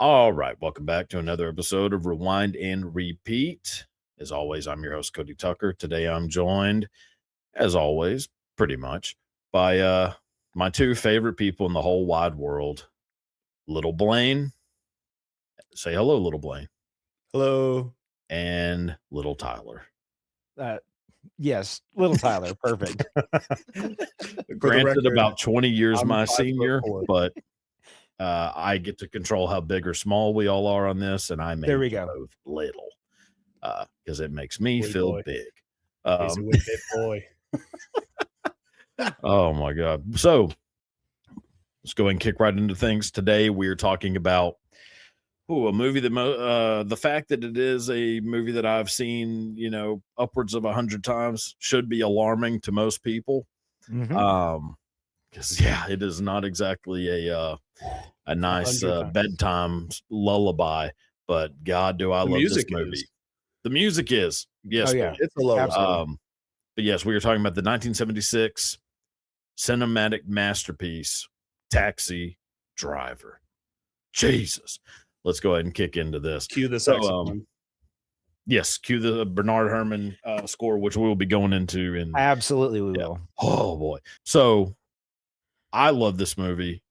All right, welcome back to another episode of Rewind and Repeat. As always, I'm your host, Cody Tucker. Today I'm joined, as always, pretty much, by my two favorite people in the whole wide world, Little Blaine. Say hello, Little Blaine. Hello. And Little Tyler. Yes, Little Tyler, perfect. Granted, about 20 years I'm my 5'4". senior, but I get to control how big or small we all are on this, and I make There we go. both little because it makes me Wee feel boy. big. He's a wee bit boy. Oh my God. So let's go ahead and kick right into things. Today we're talking about a movie that the fact that it is a movie that I've seen, upwards of 100 times should be alarming to most people. Mhm. Because it is not exactly a nice 100 times. bedtime lullaby, but God, do I The love this music movie. is. The music is. Yes. Oh, yeah. It's a low. Absolutely. But yes, we were talking about the 1976 cinematic masterpiece, Taxi Driver. Jesus. Let's go ahead and kick into this. Cue the saxophone. Yes, cue the Bernard Herrmann score, which we will be going into in Absolutely, we will. Oh boy. So I love this movie.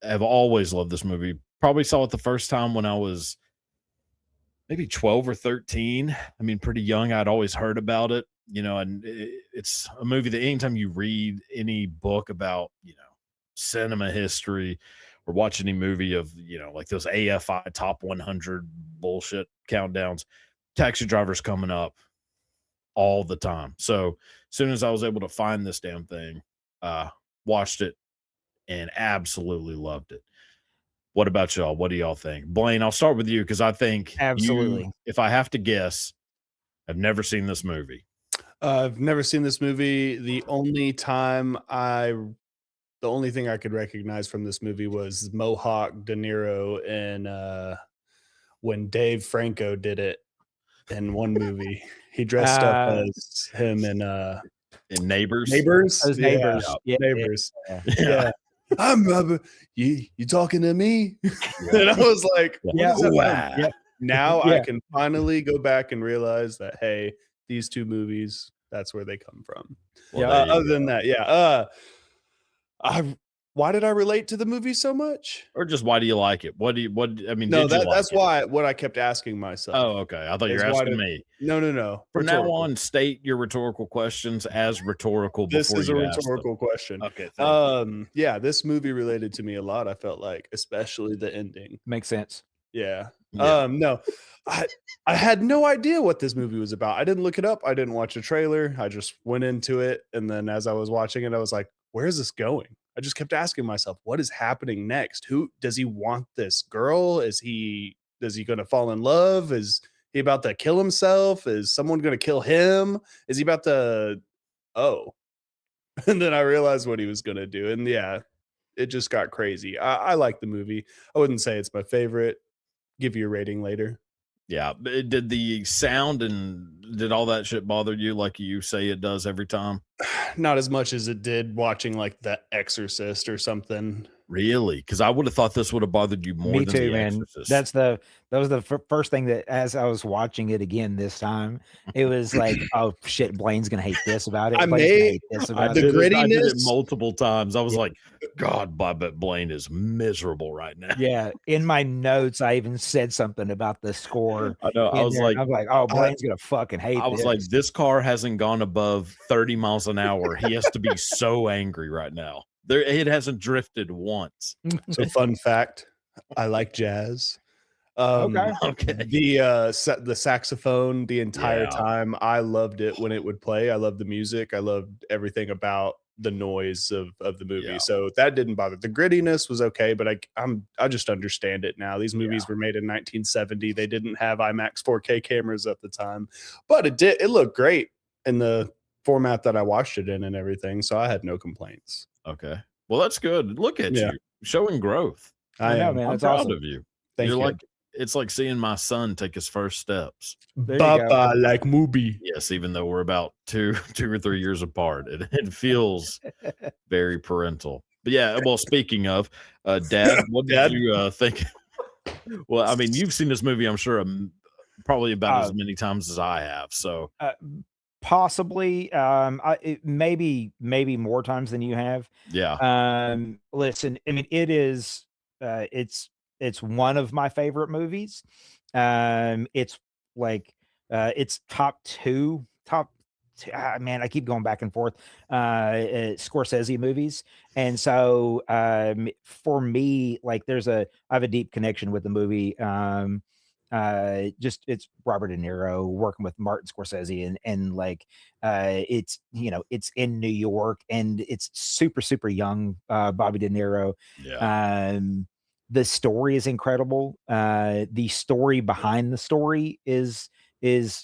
I've always loved this movie. Probably saw it the first time when I was maybe 12 or 13. I mean, pretty young. I'd always heard about it, and it's a movie that anytime you read any book about, cinema history or watch any movie of, like those AFI top 100 bullshit countdowns, Taxi Driver's coming up all the time. So as soon as I was able to find this damn thing, watched it and absolutely loved it. What about y'all? What do y'all think? Blaine, I'll start with you because I think Absolutely. if I have to guess, I've never seen this movie. I've never seen this movie. The only thing I could recognize from this movie was Mohawk, De Niro, and when Dave Franco did it in one movie. He dressed up as him in Neighbors. Those Yeah, neighbors. Yeah. Neighbors. Yeah. Yeah. I'm you talking to me? And I was like, Yeah. what is that Wow. from? Yep. Now Yeah. I can finally go back and realize that, hey, these two movies, that's where they come from. Well, Yeah. there you Other go. than that, why did I relate to the movie so much? Or just why do you like it? I mean, No, did you like that's it? what I kept asking myself. Oh, okay. I thought you were Is why asking did- me. No. From now Rhetorical. on, state your rhetorical questions as rhetorical This before is a you ask them. rhetorical question. Okay, thank you. Yeah, this movie related to me a lot. I felt like, especially the ending. Makes sense. Yeah. Yeah. No, I had no idea what this movie was about. I didn't look it up. I didn't watch a trailer. I just went into it, and then as I was watching it, I was like, "Where is this going?" I just kept asking myself, "What is happening next? Who does he want this girl? Is he going to fall in love? Is he about to kill himself? Is someone going to kill him? Is he about to oh?" And then I realized what he was going to do, and yeah, it just got crazy. I like the movie. I wouldn't say it's my favorite. Give you a rating later. Yeah. Did the sound and did all that shit bother you like you say it does every time? Not as much as it did watching like The Exorcist or something. Really? Because I would have thought this would have bothered you more Me than too, The man. Exorcist. That was the first thing that as I was watching it again this time, it was like, oh shit, Blaine's gonna hate this about it. I Blaine's gonna may- hate this I about the it. I did it grittiness- multiple times. I was Yeah. like, God, I bet Blaine is miserable right now. Yeah, in my notes, I even said something about the score. I know. I was like, oh, Blaine's gonna fucking hate I was this. like, this car hasn't gone above 30 miles an hour. He has to be so angry right now. It hasn't drifted once. So fun fact, I like jazz. Okay. Okay. The saxophone the entire Yeah. time. I loved it when it would play. I loved the music. I loved everything about the noise of the movie. Yeah. So that didn't bother. The grittiness was okay, but I just understand it now. These movies were made in 1970. They didn't have IMAX 4K cameras at the time, but it looked great in the format that I watched it in and everything. So I had no complaints. Okay. Well, that's good. Look at Yeah. you showing growth. I know, am. man. I'm That's proud awesome. of you. Thank You're you. like, it's like seeing my son take his first steps. There you go. Papa like movie. Yes, even though we're about two or 3 years apart, it feels very parental. But yeah, well, speaking of Dad, what did Dad? you think? Well, I mean, you've seen this movie, I'm sure, probably about as Uh, many times as I have. So uh, Possibly, maybe more times than you have. yeah, Listen, I mean, it is, it's one of my favorite movies. It's like, it's top 2, man, I keep going back and forth, Scorsese movies. And so, for me, like, I have a deep connection with the movie. Just it's Robert De Niro working with Martin Scorsese, and like, it's, it's in New York, and it's super, super young, Bobby De Niro. yeah. The story is incredible. The story behind the story is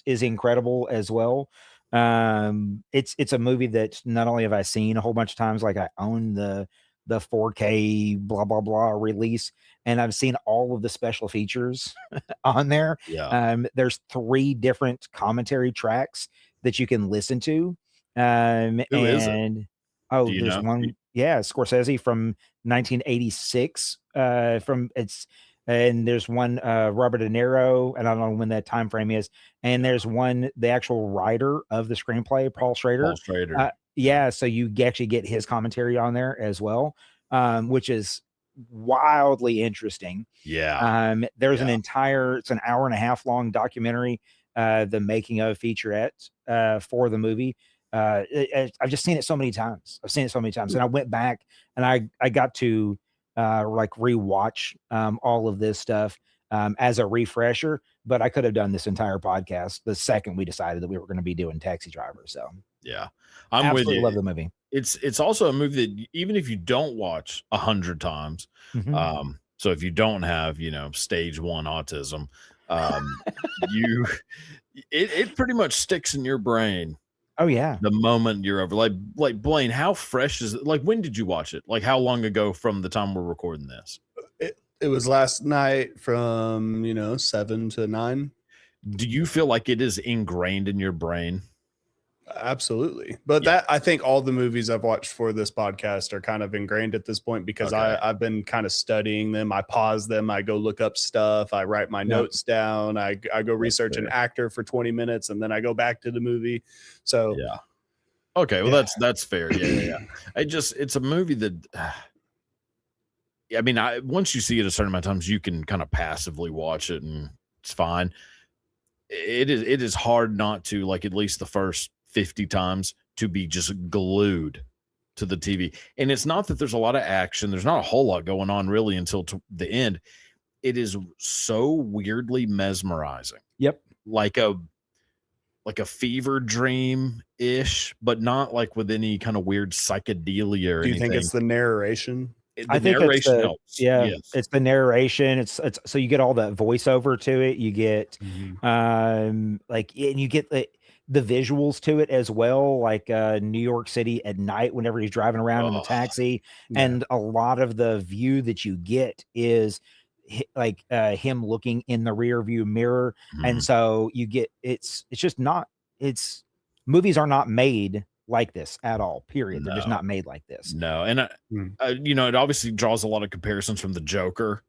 incredible as well. It's a movie that not only have I seen a whole bunch of times, like I own the 4K blah blah blah release, and I've seen all of the special features on there. Yeah. There's 3 different commentary tracks that you can listen to. Who is it? And Do oh, you there's know? one, yeah, Scorsese from 1986. From it's And there's one, Robert De Niro, and I don't know when that time frame is. And Yeah. there's one, the actual writer of the screenplay, Paul Paul Schrader. Schrader. Yeah. Yeah, so you actually get his commentary on there as well, which is wildly interesting. Yeah. There's Yeah. it's an hour and a half long documentary, the making of featurette, for the movie. I've just seen it so many times. I've seen it so many times, and I went back and I got to, like, rewatch, all of this stuff, as a refresher. But I could have done this entire podcast the second we decided that we were going to be doing Taxi Driver. So Yeah. I'm with absolutely you. love the movie. It's also a movie that even if you don't watch 100 times, Mhm. so if you don't have, stage 1 autism, you it pretty much sticks in your brain Oh yeah. the moment you're over. Like Blaine, how fresh is it? Like, when did you watch it? Like, how long ago from the time we're recording this? It was last night from 7 to 9. Do you feel like it is ingrained in your brain? Absolutely. But Yeah. I think all the movies I've watched for this podcast are kind of ingrained at this point because Okay. I've been kind of studying them. I pause them. I go look up stuff. I write my Yep. notes down. I go research an fair. actor for 20 minutes and then I go back to the movie. So Yeah. Okay. Well, yeah. that's fair. Yeah. It's a movie that, I mean, once you see it a certain amount of times, you can kind of passively watch it and it's fine. It is hard not to, like, at least the first 50 times, to be just glued to the TV. And it's not that there's a lot of action. There's not a whole lot going on really until the end. It is so weirdly mesmerizing. Yep. Like a fever dream ish, but not like with any kind of weird psychedelia or Do you think anything. it's the narration? The I think it's narration the helps. yeah, Yes. it's the narration. It's so you get all that voiceover to it. You get, Mhm. like, and you get the visuals to it as well, like, New York City at night whenever he's driving around in the Oh, taxi. Yeah. And a lot of the view that you get is like, him looking in the rear view mirror. And mhm. so you get, it's just not, it's movies are not made like this at all, period. They're just No. not made like this. No, and Mm. it obviously draws a lot of comparisons from the Joker,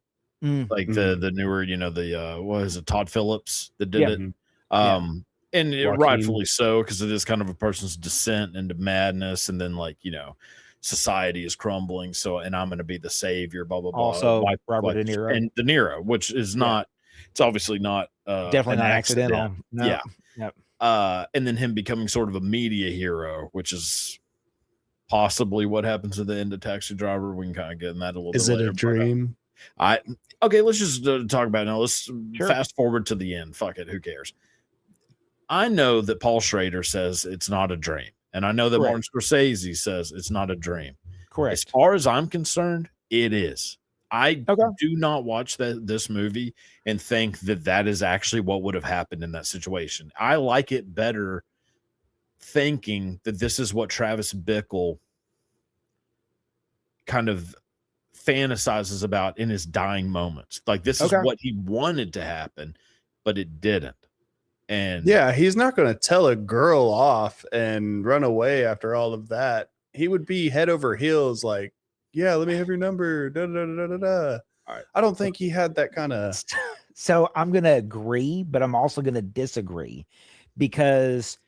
Mm, like Mhm. the newer, what is it, Todd Phillips that did yeah, it. Mhm. yeah. And Joaquin. rightfully so, because it is kind of a person's descent into madness, and then, like, society is crumbling. So, and I'm going to be the savior, blah blah blah. Also, Robert De Niro. And De Niro, which is Yeah, not, it's obviously not definitely an not accident. accidental. No. Yeah. Yep. And then him becoming sort of a media hero, which is possibly what happens at the end of Taxi Driver. We can kind of get in that a little bit Is it a later. But dream? I okay, let's just talk about it now. Let's Sure. fast forward to the end. Fuck it, who cares? I know that Paul Schrader says it's not a dream, and I know that Martin Correct. Scorsese says it's not a dream. As Correct. far as I'm concerned, it is. I Okay. do not watch this movie and think that that is actually what would have happened in that situation. I like it better thinking that this is what Travis Bickle kind of fantasizes about in his dying moments. Like, this is Okay. what he wanted to happen, but it didn't. And Yeah, he's not going to tell a girl off and run away after all of that. He would be head over heels like, "Yeah, let me have your number." Da, da, da, da, da, da. I don't think he had that kind of. So I'm gonna agree, but I'm also gonna disagree because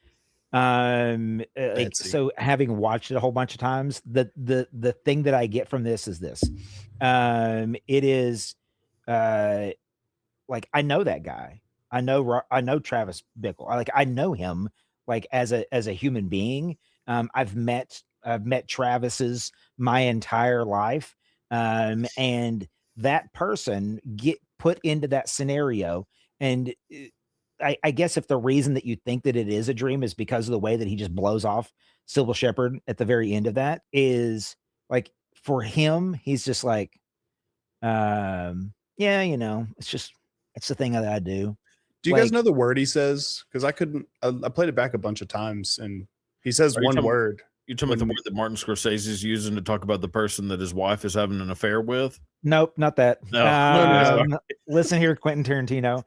like Betsy. so having watched it a whole bunch of times, the thing that I get from this is this. It is like I know that guy. I know Travis Bickle. I know him like as a human being. I've met Travis's my entire life. And that person get put into that scenario. And I guess if the reason that you think that it is a dream is because of the way that he just blows off Sybil Shepherd at the very end of that, is like for him, he's just like, yeah, it's the thing that I do. Do you guys know the word he says? Because I couldn't. I played it back a bunch of times, and he says one word. You talking about the word that Martin Scorsese is using to talk about the person that his wife is having an affair with? Nope, not that. No. Listen here, Quentin Tarantino.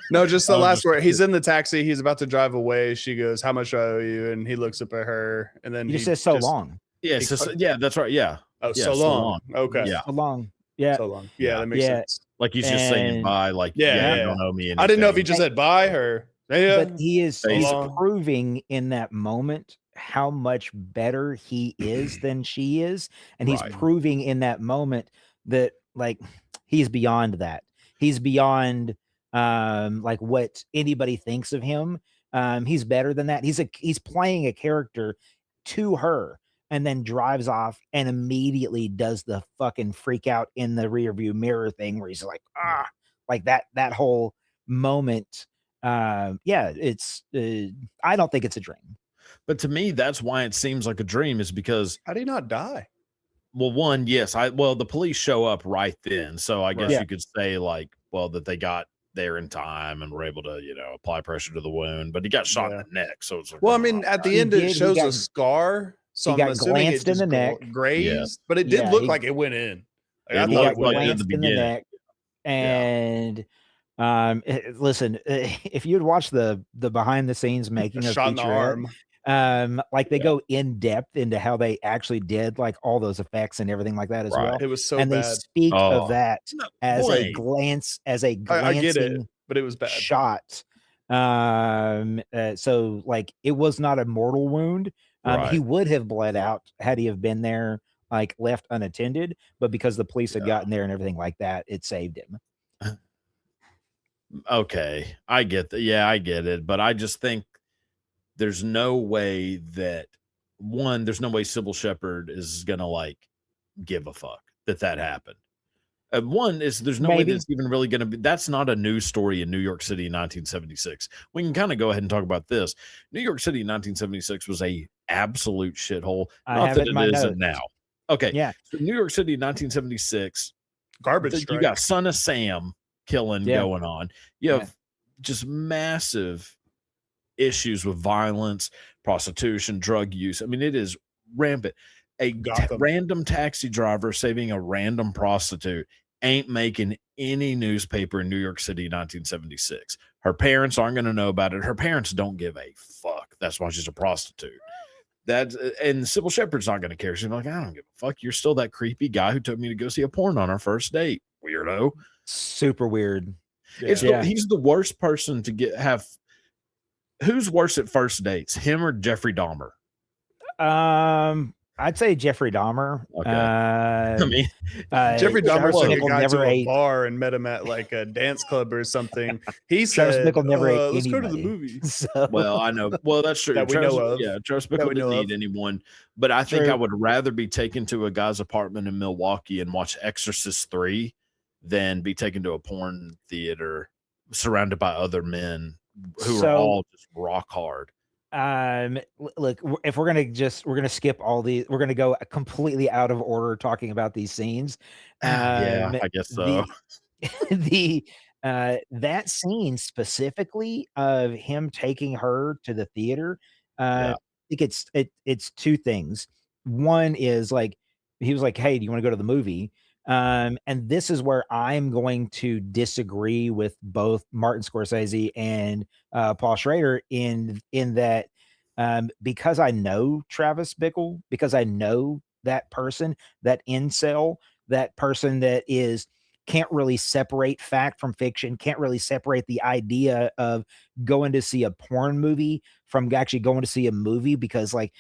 No, just the last word. He's in the taxi. He's about to drive away. She goes, "How much I owe you?" And he looks up at her, and then he says, "So long." Yeah, yeah, that's right. Yeah. Oh, yeah, so long. Okay. Yeah. So long. Yeah. So long. Yeah, that makes sense. Like he's just saying bye. Like, you don't owe me anything. I didn't know if he just said bye or. Yeah. But he's proving in that moment how much better he is than she is. And he's proving in that moment that like he's beyond that. He's beyond like what anybody thinks of him. He's better than that. He's playing a character to her and then drives off and immediately does the fucking freak out in the rear view mirror thing where he's like, like that whole moment. It's I don't think it's a dream. But to me, that's why it seems like a dream, is because how did he not die? Well, one, yes, the police show up right then, so I guess you could say like, well, that they got there in time and were able to, apply pressure to the wound, but he got shot in the neck, so it's like, well, I mean, at the end it shows a scar, so he got glanced in the neck, grazed, but it did look like it went in. Like, he got glanced in the neck, and listen, if you'd watch the behind the scenes making of featurette, like they go in depth into how they actually did like all those effects and everything like that as well. It was so and bad. They speak of that as a glance, I get it, but it was bad shot. So like it was not a mortal wound. He would have bled out had he have been there, like left unattended, but because the police had gotten there and everything like that, it saved him. Okay, I get that. Yeah, I get it, but I just think there's no way that there's no way Sybil Shepherd is gonna like give a fuck that happened. One is there's no way that it's even really gonna be. That's not a news story in New York City in 1976. We can kind of go ahead and talk about this. New York City in 1976 was a absolute shithole. Not that it isn't now. Okay, yeah. So New York City in 1976, garbage strike. You got Son of Sam killing going on. You have just massive issues with violence, prostitution, drug use. I mean, it is rampant. A random taxi driver saving a random prostitute ain't making any newspaper in New York City in 1976. Her parents aren't going to know about it. Her parents don't give a fuck. That's why she's a prostitute. And Sybil Shepherd's not going to care. She's like, I don't give a fuck. You're still that creepy guy who took me to go see a porn on our first date. Weirdo. Super weird. He's the worst person to have. Who's worse at first dates, him or Jeffrey Dahmer? I'd say Jeffrey Dahmer. Okay. I mean, Jeffrey Dahmer took a guy to a bar and met him at like a dance club or something. He said, Bickle never ate let's anybody. go to the movies. So. Well, I know. Well, that's true. That we know of. Yeah, Travis Bickle didn't need anyone. But I think I would rather be taken to a guy's apartment in Milwaukee and watch Exorcist 3 than be taken to a porn theater surrounded by other men who are all just rock hard. Look, if we're gonna skip all these, we're gonna go completely out of order talking about these scenes. Yeah, I guess so. That scene specifically of him taking her to the theater, I think it's two things. One is like he was like, "Hey, do you want to go to the movie?" And this is where I'm going to disagree with both Martin Scorsese and Paul Schrader in that because I know Travis Bickle, because I know that person, that incel that person that can't really separate fact from fiction, can't really separate the idea of going to see a porn movie from actually going to see a movie, because like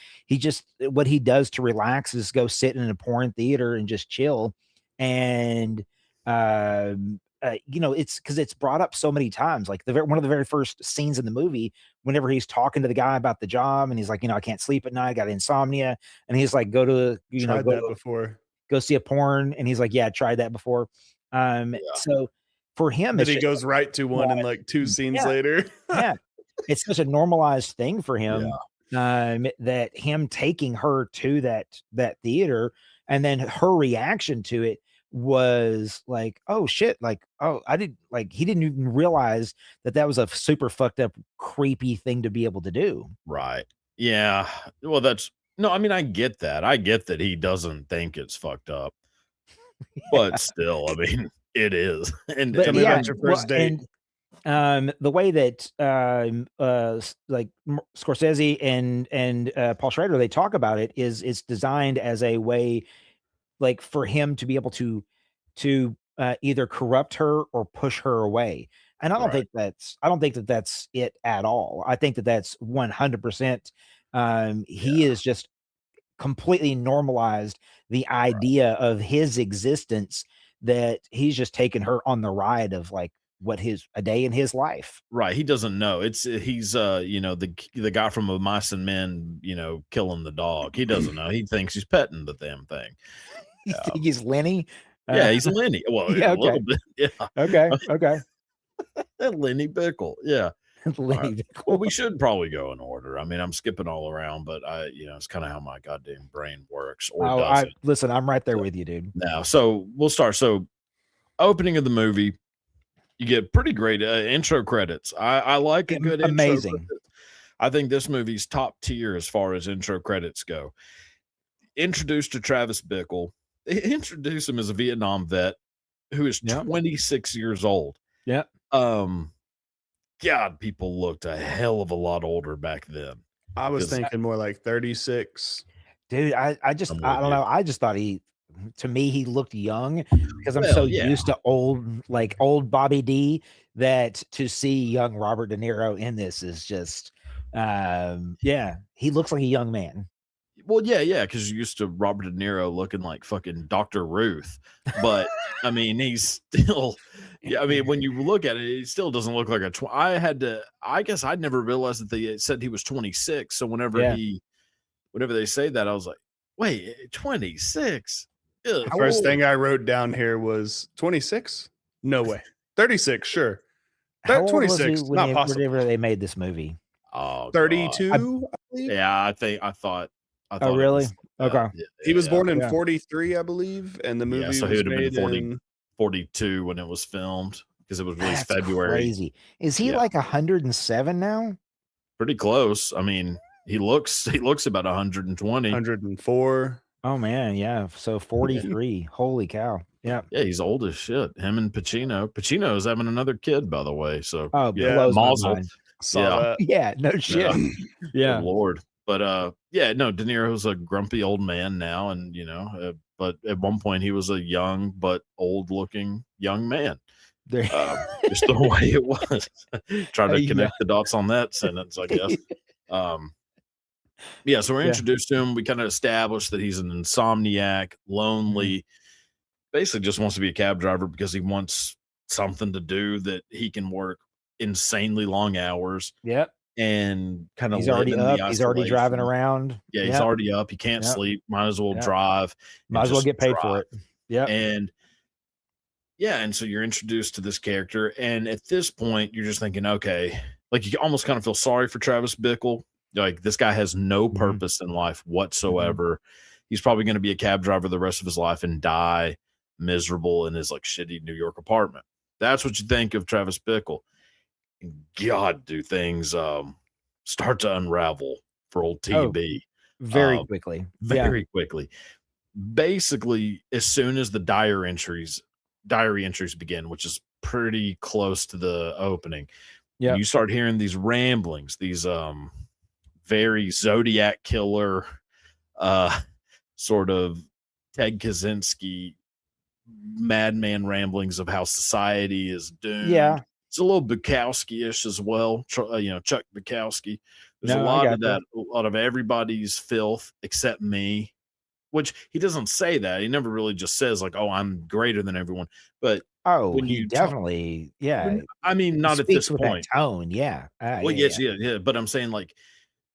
what he does to relax is go sit in a porn theater and just chill. And it's because it's brought up so many times. Like one of the very first scenes in the movie, whenever he's talking to the guy about the job, and he's like, I can't sleep at night, I got insomnia, and he's like, Tried that before. go see a porn, and he's like, yeah, I tried that before. So for him, But it's he just goes right to one in like 2 scenes later. yeah, it's such a normalized thing for him. That him taking her to that theater, and then her reaction to it was like, oh shit, like, oh, he didn't even realize that was a super fucked up, creepy thing to be able to do. Right. Yeah. Well, no, I mean, I get that. I get that he doesn't think it's fucked up, but still, I mean, it is. And Tell me about your first date. And the way that Scorsese and Paul Schrader, they talk about it, is it's designed as a way, like, for him to be able to either corrupt her or push her away. And I don't think that's it at all. I think that's 100%. He is just completely normalized the idea of his existence, that he's just taken her on the ride of like a day in his life. Right. He doesn't know. He's the guy from A Mice and Men, killing the dog. He doesn't know. He thinks he's petting the damn thing. You think he's Lenny? Yeah, he's Lenny. Well, yeah, a little bit. Yeah. Okay. Lenny Bickle. Yeah. Lenny Bickle. Well, we should probably go in order. I mean, I'm skipping all around, but it's kind of how my goddamn brain works, or does it? Listen, I'm right there with you, dude. Now, so we'll start. So, opening of the movie, you get pretty great intro credits. I like a good amazing. Intro credits. I think this movie's top tier as far as intro credits go. Introduced to Travis Bickle. They introduce him as a Vietnam vet who is 26 years old. Yeah. God, people looked a hell of a lot older back then. I was thinking more like 36. Dude, I don't know. I just thought to me, he looked young, because I'm used to old Bobby D, that to see young Robert De Niro in this is just, he looks like a young man. Well, yeah, because you're used to Robert De Niro looking like fucking Dr. Ruth. But, I mean, he's still, I mean, when you look at it, he still doesn't look like I guess I'd never realized that they said he was 26. So whenever they say that, I was like, wait, 26? The first thing I wrote down here was 26? No way. 36, sure. 26, not possible. Whenever they made this movie. Oh, 32, I believe. Yeah, I thought. Oh, really? Okay. He was born in 43, I believe, and the movie so was he would have been made 42 when it was filmed, because it was released February. Crazy. Is he like 107 now? Pretty close. I mean, he looks about 120. 104. Oh man, yeah. So 43. Holy cow. Yeah. Yeah, he's old as shit. Him and Pacino. Pacino's having another kid, by the way. So blows my mind. Saw that. Yeah, no shit. Yeah. Good Lord. But De Niro's a grumpy old man now, and but at one point he was a young but old-looking young man. Just the way it was. Trying to connect the dots on that sentence, I guess. So we're introduced to him. We kind of established that he's an insomniac, lonely, basically just wants to be a cab driver because he wants something to do that he can work insanely long hours. Yep. And kind of he's already up. He's already driving around. Yeah, he's already up. He can't sleep. Might as well drive. Might as well get paid for it. Yeah. And so you're introduced to this character, and at this point, you're just thinking, okay, like you almost kind of feel sorry for Travis Bickle. Like, this guy has no purpose in life whatsoever. He's probably going to be a cab driver the rest of his life and die miserable in his like shitty New York apartment. That's what you think of Travis Bickle. God, do things start to unravel for old TB very quickly. Very quickly. Basically, as soon as the diary entries begin, which is pretty close to the opening, you start hearing these ramblings, these very Zodiac killer sort of Ted Kaczynski madman ramblings of how society is doomed. Yeah. It's a little Bukowski-ish as well, Chuck Bukowski. There's a No, I lot of gotcha. that, a lot of everybody's filth except me, which he doesn't say that. He never really just says like, "Oh, I'm greater than everyone." But Oh, when he you talk, definitely, yeah. I mean, He not at this speaks with that point. tone. Yeah. Well, Yeah, yes, yeah. yeah, yeah. But I'm saying like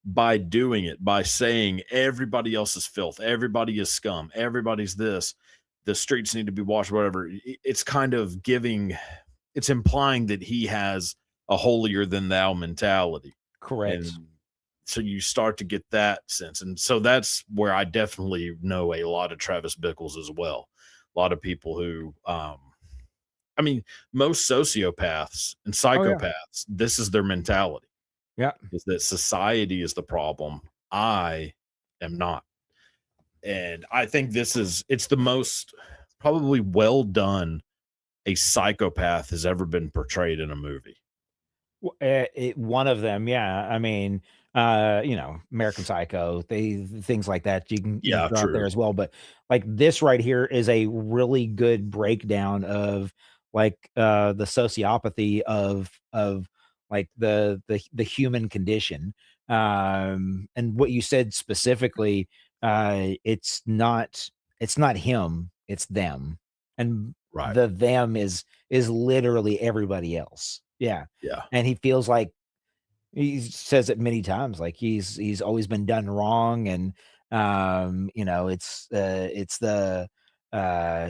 by doing it, by saying everybody else is filth, everybody is scum, everybody's this, the streets need to be washed, whatever. It's kind of giving, it's implying that he has a holier than thou mentality. Correct. And so you start to get that sense. And so that's where I definitely know a lot of Travis Bickles as well. A lot of people who, I mean, most sociopaths and Oh, yeah. psychopaths, this is their mentality, Yeah. is that society is the problem. I am not. And I think it's the most probably well done a psychopath has ever been portrayed in a movie. One of them, yeah. I mean, American Psycho, things like that. You can Yeah, throw out there true. as well. But like this right here is a really good breakdown of like the sociopathy of like the human condition. And what you said specifically, it's not him, it's them. And Right. the them is literally everybody else. Yeah. Yeah. And he feels like he says it many times, like he's always been done wrong, and it's the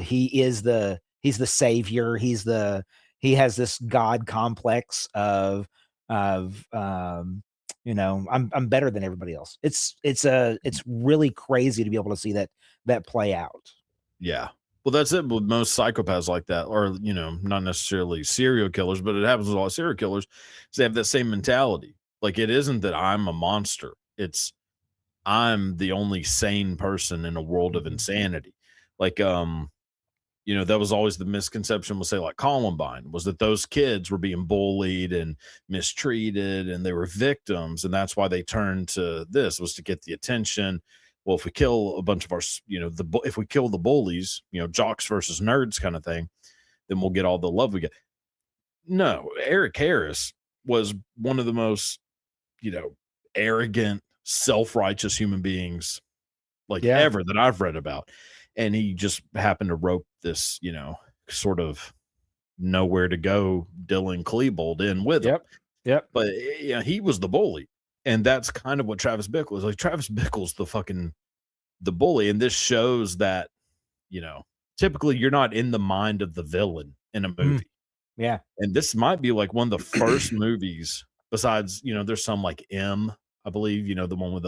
he's the savior. He has this God complex of I'm better than everybody else. It's really crazy to be able to see that play out. Yeah. Well, that's it with most psychopaths like that, or not necessarily serial killers, but it happens with a lot of serial killers. Is they have that same mentality. Like it isn't that I'm a monster; it's I'm the only sane person in a world of Mhm. insanity. Like, that was always the misconception. We'll say like Columbine was that those kids were being bullied and mistreated, and they were victims, and that's why they turned to this was to get the attention. Well, if we kill a bunch of our, if we kill the bullies, jocks versus nerds kind of thing, then we'll get all the love we get. No, Eric Harris was one of the most, you know, arrogant, self-righteous human beings like Yeah. ever that I've read about. And he just happened to rope this, sort of nowhere to go Dylan Klebold in with him. Yep. Yep. But yeah, he was the bully. And that's kind of what Travis Bickle is like. Travis Bickle's the bully. And this shows that, you know, typically you're not in the mind of the villain in a Mm. movie. Yeah. And this might be like one of the first movies besides, there's some like I believe, the one with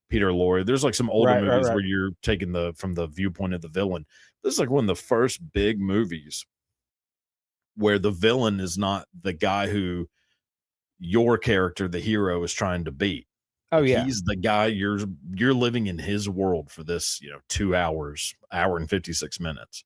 Peter Lorre. There's like some older Right, right, movies right. where you're taking from the viewpoint of the villain. This is like one of the first big movies where the villain is not the guy who your character, the hero, is trying to beat. Oh, Like yeah. he's the guy you're living in his world for this, 2 hours, hour and 56 minutes.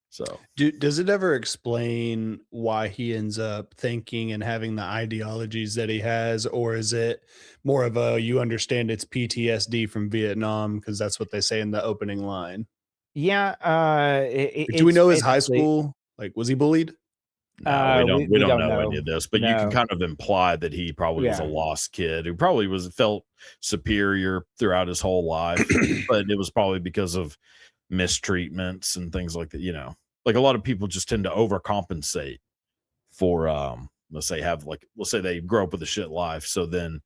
So Does it ever explain why he ends up thinking and having the ideologies that he has, or is it more of a you understand it's PTSD from Vietnam because that's what they say in the opening line? Yeah, Like, do we it's know his high basically school? Like, was he bullied? no, we don't we we we don't don't know any know. of this, but you can No. kind of imply that he probably was a Yeah. lost kid who probably felt superior throughout his whole life, but it was probably because of mistreatments and things like that, Like a lot of people just tend to overcompensate for let's say they grow up with a shit life, so then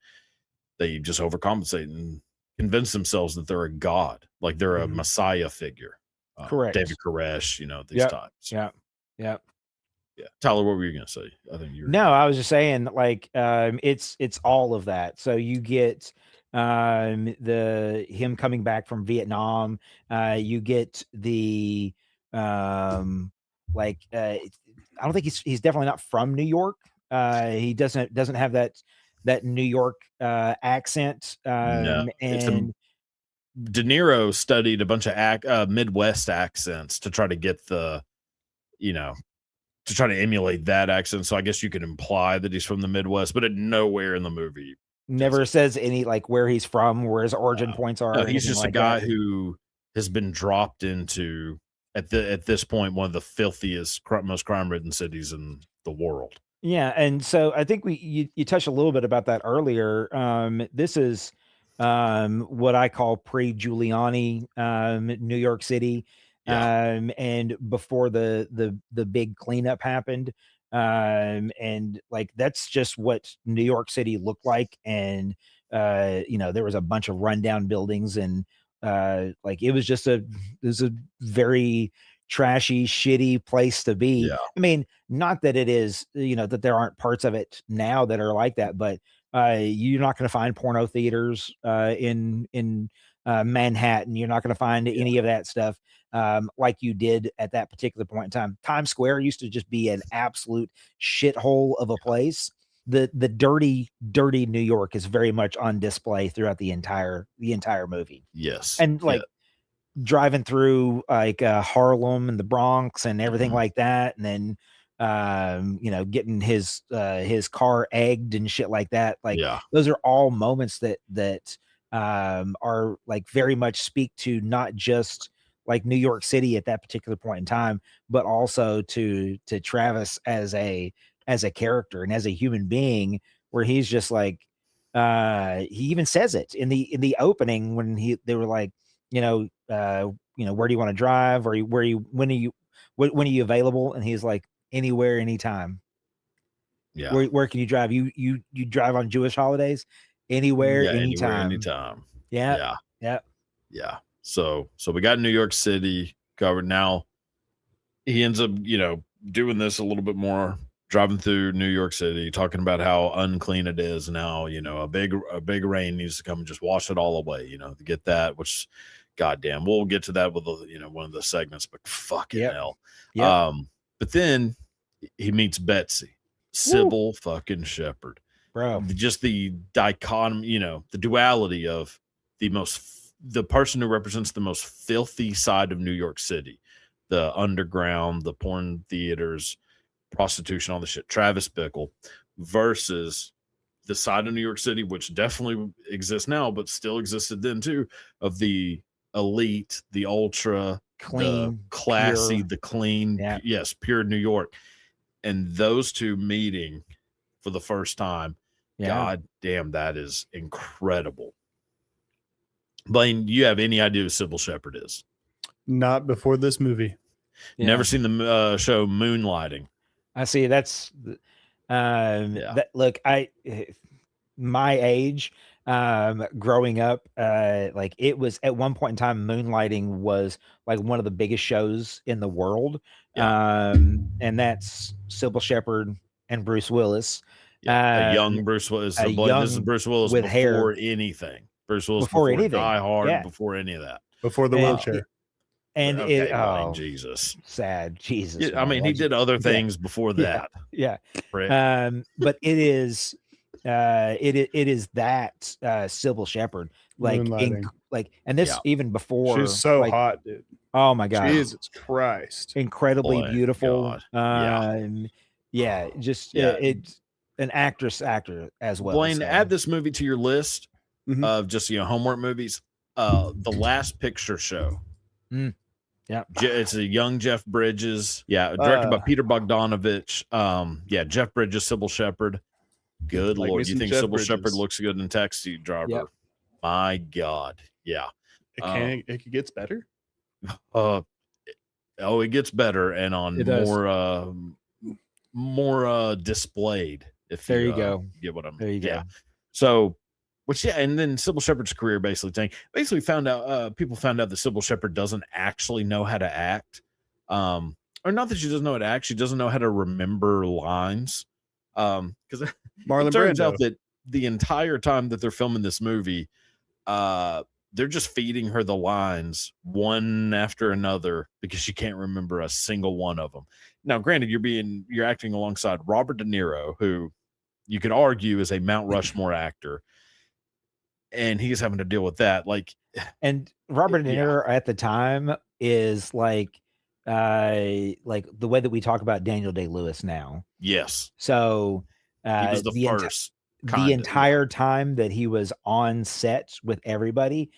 they just overcompensate and convince themselves that they're a god, like they're a Mhm. messiah figure. David Correct. Koresh, these Yep. types. Yep. Yep. Yeah. Tyler, what were you gonna say? I think you were No, gonna. I was just saying, like, it's all of that. So you get the him coming back from Vietnam. You get the like I don't think he's definitely not from New York. He doesn't have that New York accent. No, it's a And De Niro studied a bunch of Midwest accents to try to get you know, to try to emulate that accent. So I guess you could imply that he's from the Midwest, but at nowhere in the movie does never he. says any like where he's from, where his origin points are, No, or he's anything just a like guy that. who has been dropped into at this point one of the filthiest, most crime-ridden cities in the world. Yeah, and so I think you touched a little bit about that earlier. This is what I call pre-Giuliani New York City, Yeah, and before the big cleanup happened, and like that's just what New York City looked like, and there was a bunch of rundown buildings, and like it was a very trashy, shitty place to be. yeah, I mean, not that it is, that there aren't parts of it now that are like that, but you're not going to find porno theaters in Manhattan. You're not going to find Yeah. any of that stuff like you did at that particular point in time. Times Square used to just be an absolute shithole of a place. The dirty, dirty New York is very much on display throughout the entire movie. yes, And yeah, like driving through like Harlem and the Bronx and everything mhm, like that, and then getting his car egged and shit like that. Like yeah, those are all moments that are like very much speak to not just like New York City at that particular point in time, but also to Travis as a character and as a human being, where he's just like he even says it in the opening when they were like, where do you want to drive? Or when are you available? And he's like, anywhere, anytime. yeah, Where can you drive? You drive on Jewish holidays? Anywhere, yeah, anywhere, anytime. anytime. Yeah. Yeah, Yeah. yeah. So we got New York City covered. Now he ends up, doing this a little bit more, driving through New York City, talking about how unclean it is, and how, a big rain needs to come and just wash it all away, to get that, which goddamn, we'll get to that with one of the segments, but fucking Yep. hell. Yep. But then he meets Betsy, Woo, Sybil fucking Shepherd. bro. Just the dichotomy, the duality of the person who represents the most filthy side of New York City, the underground, the porn theaters, prostitution, all the shit. Travis Bickle versus the side of New York City, which definitely exists now, but still existed then too, of the elite, the ultra, the Clean, classy, pure. the clean, Yeah. yes, pure New York. And those two meeting for the first time, Yeah. god damn, that is incredible. Blaine, do you have any idea who Sybil Shepherd is? Not before this movie. Never Yeah. seen the show Moonlighting. I see. That's Yeah. that look, my age, growing up, like it was at one point in time, Moonlighting was like one of the biggest shows in the world. Yeah. And that's Sybil Shepherd and Bruce Willis. Yeah. A young Bruce Willis. A Blaine, this is young Bruce Willis with hair before anything. Bruce Willis before before anything. Die Hard, Yeah. before any of that. Before the And wheelchair. Okay, Blaine, oh, Jesus. sad. Jesus. Yeah, I Man, mean, he did other things before yeah, that. yeah. Prick. But it is that Sybil Shepherd, like Moonlighting. and this Yeah. even before She's so like, hot, dude. oh my god, Jesus Christ. incredibly Boy, beautiful. God. Yeah. Just Yeah. it's an actor as well. Blaine, So. add this movie to your list Mhm. of just homework movies. The Last Picture Show. Yeah, It's a young Jeff Bridges. Yeah, directed by Peter Bogdanovich. Jeff Bridges, Sybil Shepherd. Good Like me Lord. You some think Jeff Sybil Shepherd Bridges. looks good in Taxi Driver? Yep. My God. Yeah. It gets better. It gets better and on It does. more displayed. If There you go. Get what I'm. There you Yeah. go. So, and then Sybil Shepherd's career basically found out. People found out that Sybil Shepherd doesn't actually know how to act. Or not that she doesn't know how to act, she doesn't know how to remember lines. Because Marlon it turns out Brando. that the entire time that they're filming this movie, they're just feeding her the lines one after another because she can't remember a single one of them. Now, granted, you're acting alongside Robert De Niro, who you could argue is a Mount Rushmore actor, and he's having to deal with that. And Robert De Niro at the time is like the way that we talk about Daniel Day-Lewis now. Yes. So He was the first. The entire time that he was on set with everybody,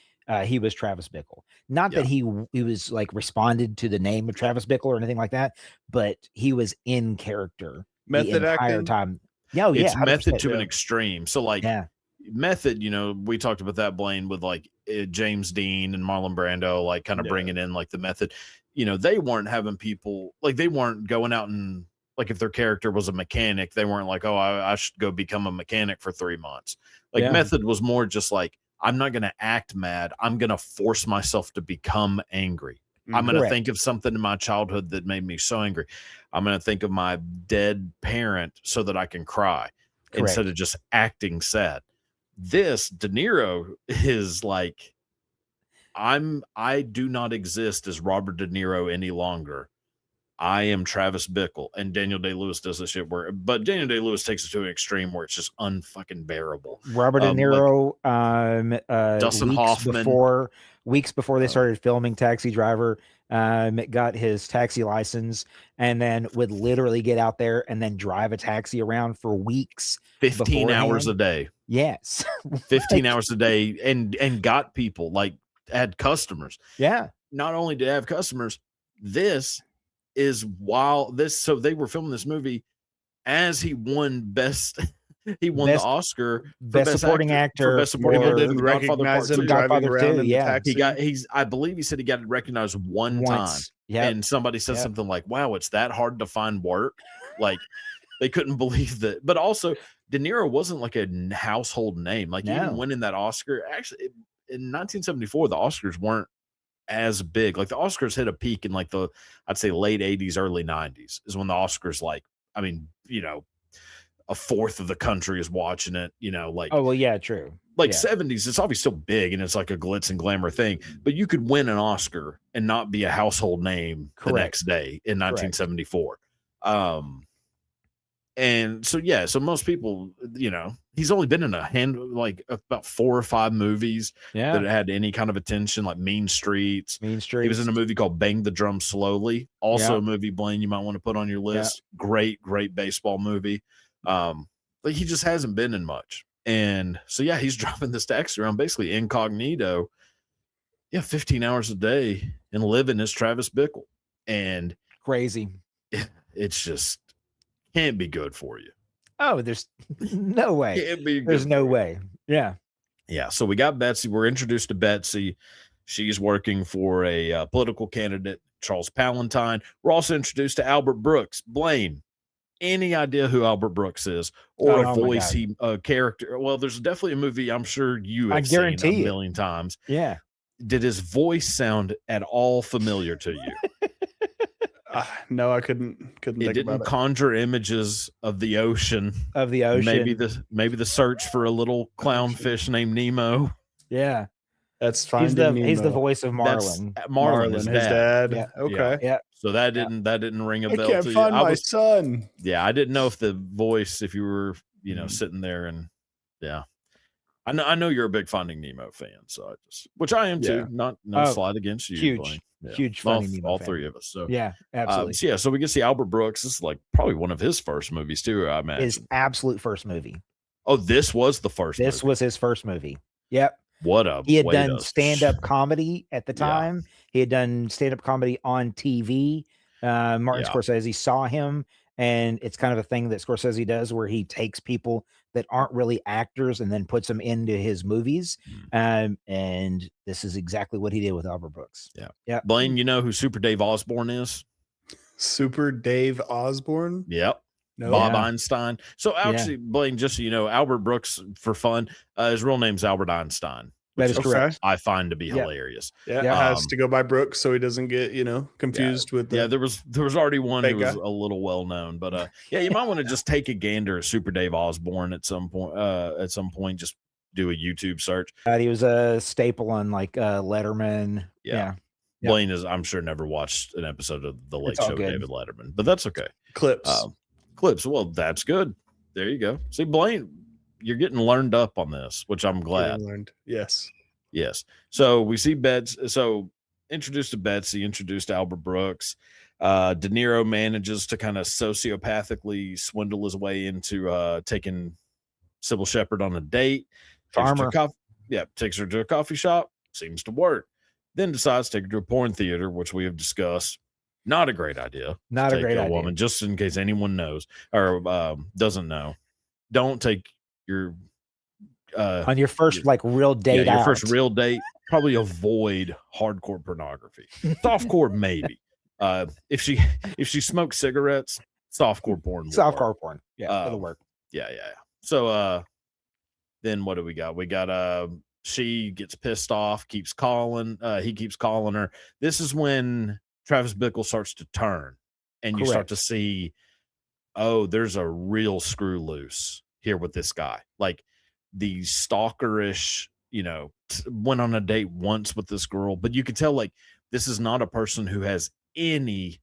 he was Travis Bickle. Not Yeah. that he was like responded to the name of Travis Bickle or anything like that, but he was in character the Method entire acting. time. Oh yeah, It's method 100%. to an Yeah. extreme. So like Yeah, method, we talked about that, Blaine, with like James Dean and Marlon Brando, like kind of Yeah. bringing in like the method. They weren't having people like, they weren't going out and like, if their character was a mechanic, they weren't like, oh, I should go become a mechanic for 3 months. Like Yeah. method was more just like, I'm not going to act mad. I'm going to force myself to become angry. I'm going to Correct. think of something in my childhood that made me so angry. I'm going to think of my dead parent so that I can cry instead of just acting sad. This De Niro is like, I do not exist as Robert De Niro any longer. I am Travis Bickle, and Daniel Day-Lewis does this shit but Daniel Day-Lewis takes it to an extreme where it's just unfucking bearable. Robert De Niro, Dustin Hoffman. weeks before they started filming Taxi Driver, got his taxi license and then would literally get out there and then drive a taxi around for weeks. 15 hours a day. Yes. 15 hours a day and got people, like had customers. Yeah. Not only did I have customers, this is so they were filming this movie as he won the Oscar for best supporting actor for best supporting People actor. didn't recognize him driving Godfather around 2, in the yeah. taxi. I believe he said he got recognized one time. Once. Yeah. And somebody said something like, wow, it's that hard to find work. Like they couldn't believe that. But also De Niro wasn't like a household name. Like even winning that Oscar, actually in 1974, the Oscars weren't as big. Like the Oscars hit a peak in like I'd say late 80s, early 90s is when the Oscars, like, I mean, a fourth of the country is watching it, like, oh well, yeah, true. Like 70s, it's obviously still big and it's like a glitz and glamour thing, but you could win an Oscar and not be a household name the next day in 1974. And so, so most people, he's only been in about 4 or 5 movies that had any kind of attention, like Mean Streets. He was in a movie called Bang the Drum Slowly. Also a movie, Blaine, you might want to put on your list. Great baseball movie. But he just hasn't been in much. And so, he's driving this taxi around basically incognito. 15 hours a day and living as Travis Bickle. And crazy. It's just can't be good for you. Oh, there's no way. There's no way. Yeah. Yeah. So we got Betsy. We're introduced to Betsy. She's working for a political candidate, Charles Palantine. We're also introduced to Albert Brooks. Blaine, any idea who Albert Brooks is or a voice character? Well, there's definitely a movie I'm sure you have seen a million times. Yeah. Did his voice sound at all familiar to you? No, I couldn't It think didn't about it. conjure images of the ocean. Maybe the search for a little clownfish named Nemo. Yeah. That's fine. He's the voice of Marlin. Marlin, his dad. Yeah. Okay. Yeah. So that didn't ring a bell. I can't find my son. Yeah, I didn't know if the voice, if you were, sitting there and I know you're a big Finding Nemo fan, so which I am too. No slide against you. Huge Finding Nemo all fan. 3 of us. So yeah, absolutely. So we can see Albert Brooks. This is like probably one of his first movies too, I imagine. His absolute first movie. Oh, this was the first. This was his first movie. Yep. He had done stand-up comedy at the time. He had done stand-up comedy on TV. Martin Scorsese saw him, and it's kind of a thing that Scorsese does where he takes people that aren't really actors and then puts them into his movies. And this is exactly what he did with Albert Brooks. Yeah. Blaine, you know who Super Dave Osborne is? Super Dave Osborne? Yep. No. Bob Einstein. So actually, Blaine, just so you know, Albert Brooks, for fun, his real name's Albert Einstein. That is correct. I find to be hilarious. Yeah, has to go by Brooks so he doesn't get confused with. There was already one who was a little well known, but you might want to just take a gander at Super Dave Osborne at some point. Just do a YouTube search. He was a staple on like Letterman. Yeah. Blaine I'm sure never watched an episode of The Late Show with David Letterman, but that's okay. Clips. Well, that's good. There you go. See, Blaine, you're getting learned up on this, which I'm glad. Yes. So we see introduced to Betsy, introduced to Albert Brooks. De Niro manages to kind of sociopathically swindle his way into taking Sybil Shepherd on a date. Farmer. Takes her to a coffee shop. seems to work. Then decides to take her to a porn theater, which we have discussed. Not a great idea. Not a great idea. Woman, just in case anyone knows or doesn't know. Don't take your on your first like real date your out. first real date. Probably avoid hardcore pornography. Softcore maybe. If she smokes cigarettes, softcore porn. Softcore porn. Yeah, it'll work. Yeah. So then what do we got? We got she gets pissed off, keeps calling, he keeps calling her. This is when Travis Bickle starts to turn, and you start to see, oh, there's a real screw loose here with this guy. Like the stalkerish, went on a date once with this girl, but you can tell like this is not a person who has any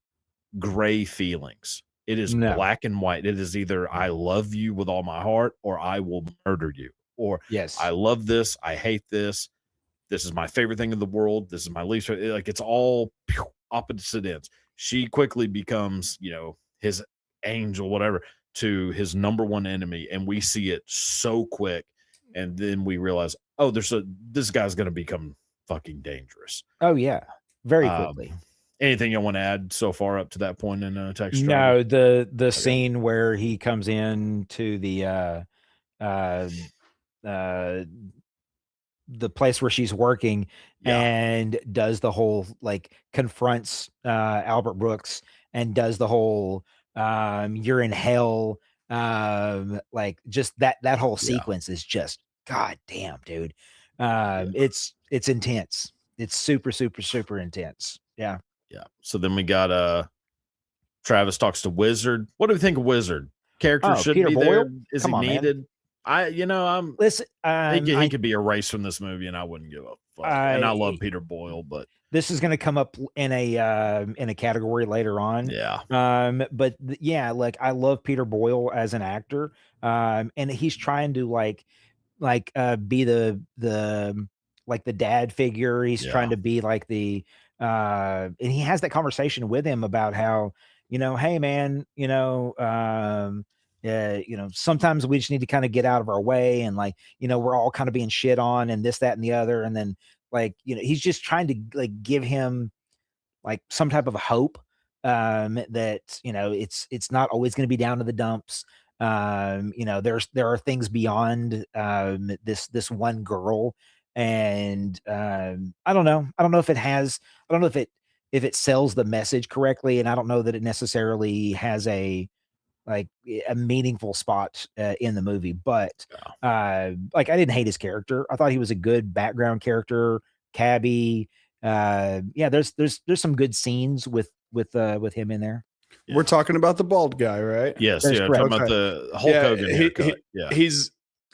gray feelings. It is black and white. It is either I love you with all my heart or I will murder you. Or I love this, I hate this. This is my favorite thing in the world. This is my least favorite. Like it's all opposite ends. She quickly becomes, his angel, whatever, to his number one enemy, and we see it so quick. And then we realize, oh, this guy's going to become fucking dangerous. Oh yeah, very quickly. Anything you want to add so far up to that point in text? No, the scene where he comes in to the place where she's working and does the whole like confronts Albert Brooks and does the whole you're in hell, like just that whole sequence is just god damn, dude. It's intense. It's super intense. Yeah. So then we got Travis talks to Wizard. What do we think of Wizard? Character should Peter be Boyle? there. Is Come he on, needed? man. I'm listen. He could be erased from this movie, and I wouldn't give a fuck. And I love Peter Boyle, but this is going to come up in a category later on. Yeah. But like I love Peter Boyle as an actor. And he's trying to be the like the dad figure. He's trying to be like the and he has that conversation with him about how, hey man, sometimes we just need to kind of get out of our way, and like, we're all kind of being shit on and this, that, and the other. And then like, he's just trying to like give him like some type of hope, that, it's not always going to be down to the dumps. There are things beyond this one girl. And I don't know if it sells the message correctly. And I don't know that it necessarily has a meaningful spot in the movie, but like I didn't hate his character. I thought he was a good background character. Cabbie, there's some good scenes with him in there. We're talking about the bald guy, right? Yes, talking about the Hulk Hogan haircut.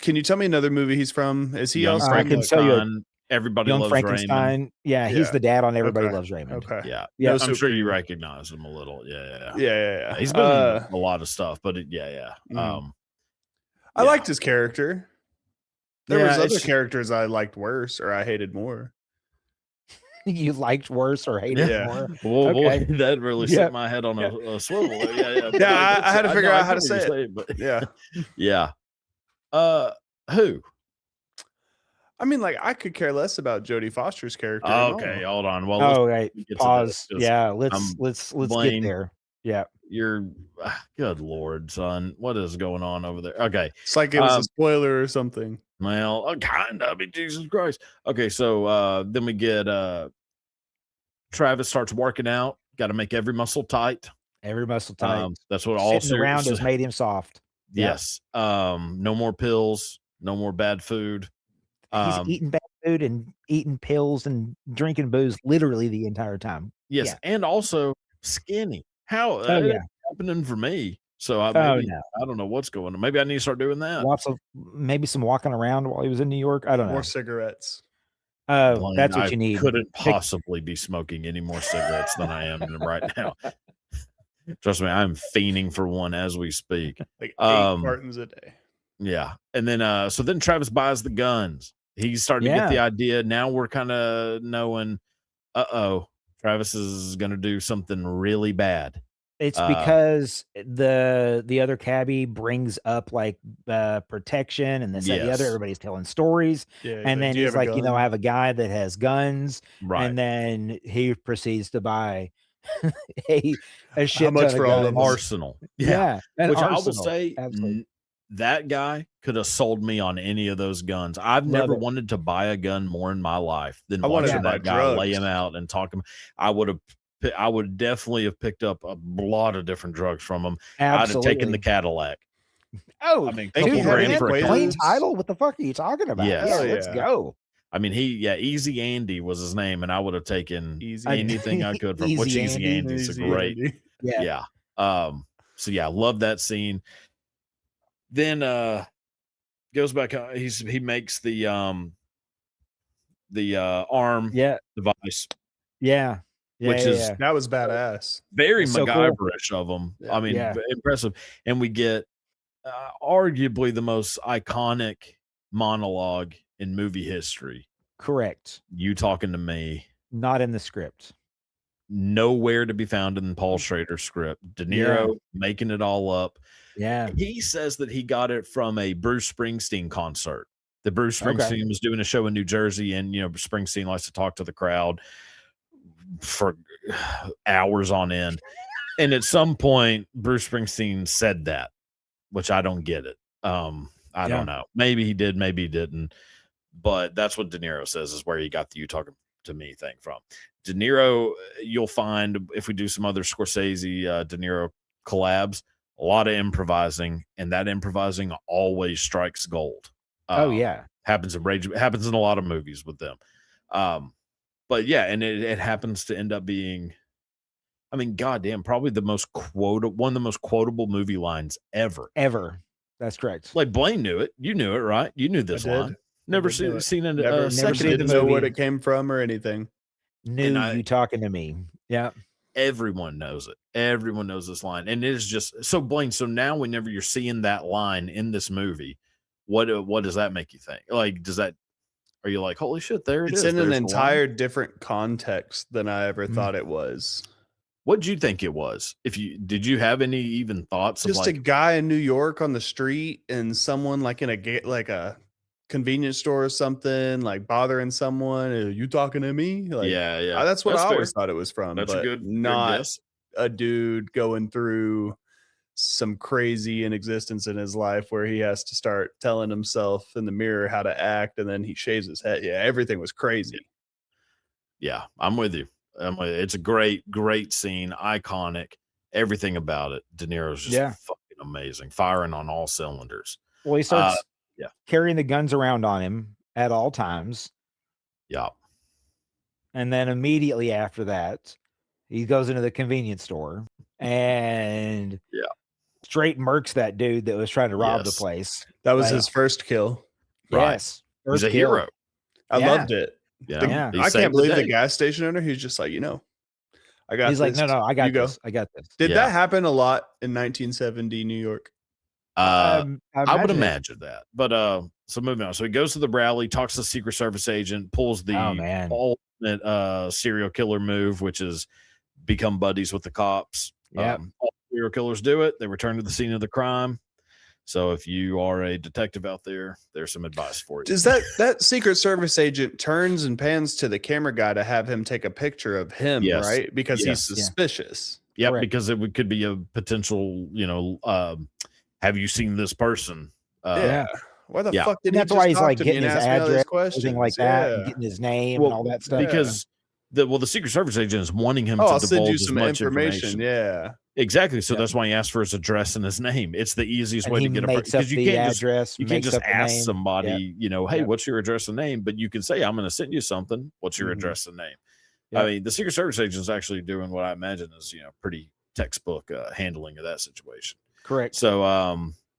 Can you tell me another movie he's from? Is he Young also? I can tell you Everybody Young Loves Frankenstein. Raymond. Yeah, he's the dad on Everybody Loves Raymond. Okay. Yeah. No, I'm sure you recognize him a little. Yeah. Yeah. He's been in a lot of stuff, but I liked his character. There was other characters I liked worse or I hated more. You liked worse or hated more? Well, boy, that really set my head on a swivel. Yeah, I had to figure out how to say it. But yeah. Who? I mean, like, I could care less about Jodie Foster's character. Okay, hold on. Well, right. Pause. Yeah, let's Blaine, get there. Yeah. You're good Lord, son. What is going on over there? Okay. It's like it was a spoiler or something. Well, kind of. Jesus Christ. Okay, so then we get Travis starts working out. Got to make every muscle tight. Every muscle tight. That's what all sitting around has made him soft. Yes. No more pills. No more bad food. He's eating bad food and eating pills and drinking booze literally the entire time. Yes, and also skinny. How happening for me? So I don't know what's going on. Maybe I need to start doing that. Maybe some walking around while he was in New York. I don't know. More cigarettes. Blaine, that's what you need. Couldn't possibly be smoking any more cigarettes than I am right now. Trust me, I'm fiending for one as we speak. Like 8 cartons a day. Yeah, and then so then Travis buys the guns. He's starting to get the idea. Now we're kind of knowing, Travis is going to do something really bad. It's Uh, because the other cabbie brings up like protection and this that, the other. yes, Everybody's telling stories, Yeah, and then "Do you he's have a like, I gun?" have a guy that has guns, right. and then he proceeds to buy a How shit much ton of for all of 'em? guns. Arsenal. Yeah. Yeah, an Which I will arsenal. say, Absolutely that guy could have sold me on any of those guns. I've love never it. wanted to buy a gun more in my life than I wanted to watching Yeah, buy that guy lay him drugs. out and talk him. I would have. I would definitely have picked up a lot of different drugs from him. I'd have taken the absolutely. Cadillac. Oh, I mean, Think couple he dude, had grand any for a clean car. Quaaludes? title. What the fuck are you talking about? Yes. Yeah, Hell let's yeah. go. I mean, Easy Andy was his name, and I would have taken Easy anything I could from which Easy Easy Andy. Andy's a Easy great, Andy. Yeah. yeah. So yeah, love that scene. Then goes back. He makes the arm Yeah. device, Yeah. Yeah. which Yeah. is Yeah. That was badass. very It's so cool. MacGyverish of him. Yeah. I mean, Yeah. impressive. And we get arguably the most iconic monologue in movie history. Correct. You talking to me? Not in the script. Nowhere to be found in Paul Schrader's script. De Yeah. Niro making it all up. Yeah. He says that he got it from a Bruce Springsteen concert. The Bruce Okay. Springsteen was doing a show in New Jersey, and Springsteen likes to talk to the crowd for hours on end. And at some point, Bruce Springsteen said that, which I don't get it. I don't know. Maybe he did, maybe he didn't. But that's what De Niro says is where he got the "you talking to me" thing from. De Niro, you'll find if we do some other Scorsese, De Niro collabs, a lot of improvising, and that improvising always strikes gold. Oh yeah. Happens in a lot of movies with them. But yeah, and it happens to end up being, I mean, goddamn, probably one of the most quotable movie lines ever. Ever. That's correct. Like Blaine knew it. You knew it, right? You knew this did. line. Never did know it. seen it. Never Second seen of didn't the this. know what movie. it came from or anything. Knew I- you talking to me. Yeah. Everyone knows it. Everyone knows this line, and it is just so Blaine. So now, whenever you're seeing that line in this movie, what does that make you think? Like, are you like, holy shit, there it It's is? in an There's the line? entire different context than I ever thought it was. What'd you think it was? Did you have any even thoughts of Just a like, guy in New York on the street and someone like in a convenience store or something, like bothering someone. "Are you talking to me?" Like, yeah, that's what That's I always fair. thought it was from. That's a but good not guess. a dude going through some crazy in existence in his life where he has to start telling himself in the mirror how to act, and then he shaves his head. Yeah, everything was crazy. Yeah, I'm with you. It's a great scene, iconic, everything about it. De Niro's just fucking amazing, firing on all cylinders. Well, he starts yeah. carrying the guns around on him at all times. Yeah. And then immediately after that, he goes into the convenience store and straight murks that dude that was trying to rob the Yes. place. That was Like, his first kill. Right. Yes. He's First a kill. hero. I Yeah. loved it. Yeah. He I saved can't believe the day. gas station owner. He's just like, I got He's like, this. no, I got You go. this. I got this. Did Yeah. that happen a lot in 1970 New York? I would imagine it. imagine that. But so moving on. So he goes to the rally, talks to the Secret Service agent, pulls the Oh, man. ultimate serial killer move, which is become buddies with the cops. Yep. All serial killers do it. They return to the scene of the crime. So if you are a detective out there, there's some advice for you. Does that Secret Service agent turns and pans to the camera guy to have him take a picture of him, Yes. right? Because Yes. he's suspicious. Yeah, Correct. because it could be a potential, have you seen this person? Yeah. Why the Yeah. fuck did And he that's just why he's talk like to me getting and his ask me all these address, questions? everything like that, and Yeah. getting his name Well, and all that stuff. Because the Secret Service agent is wanting him Oh, to I'll send you divulge as some much information. Yeah. Exactly. So Yeah. that's why he asked for his address and his name. It's the easiest And way he to get makes up because you the can't address. you can't makes just up the ask name. somebody, hey, Yep. what's your address and name? But you can say, I'm going to send you something. What's your Mhm. address and name? Yep. I mean, the Secret Service agent is actually doing what I imagine is, pretty textbook handling of that situation. Correct. So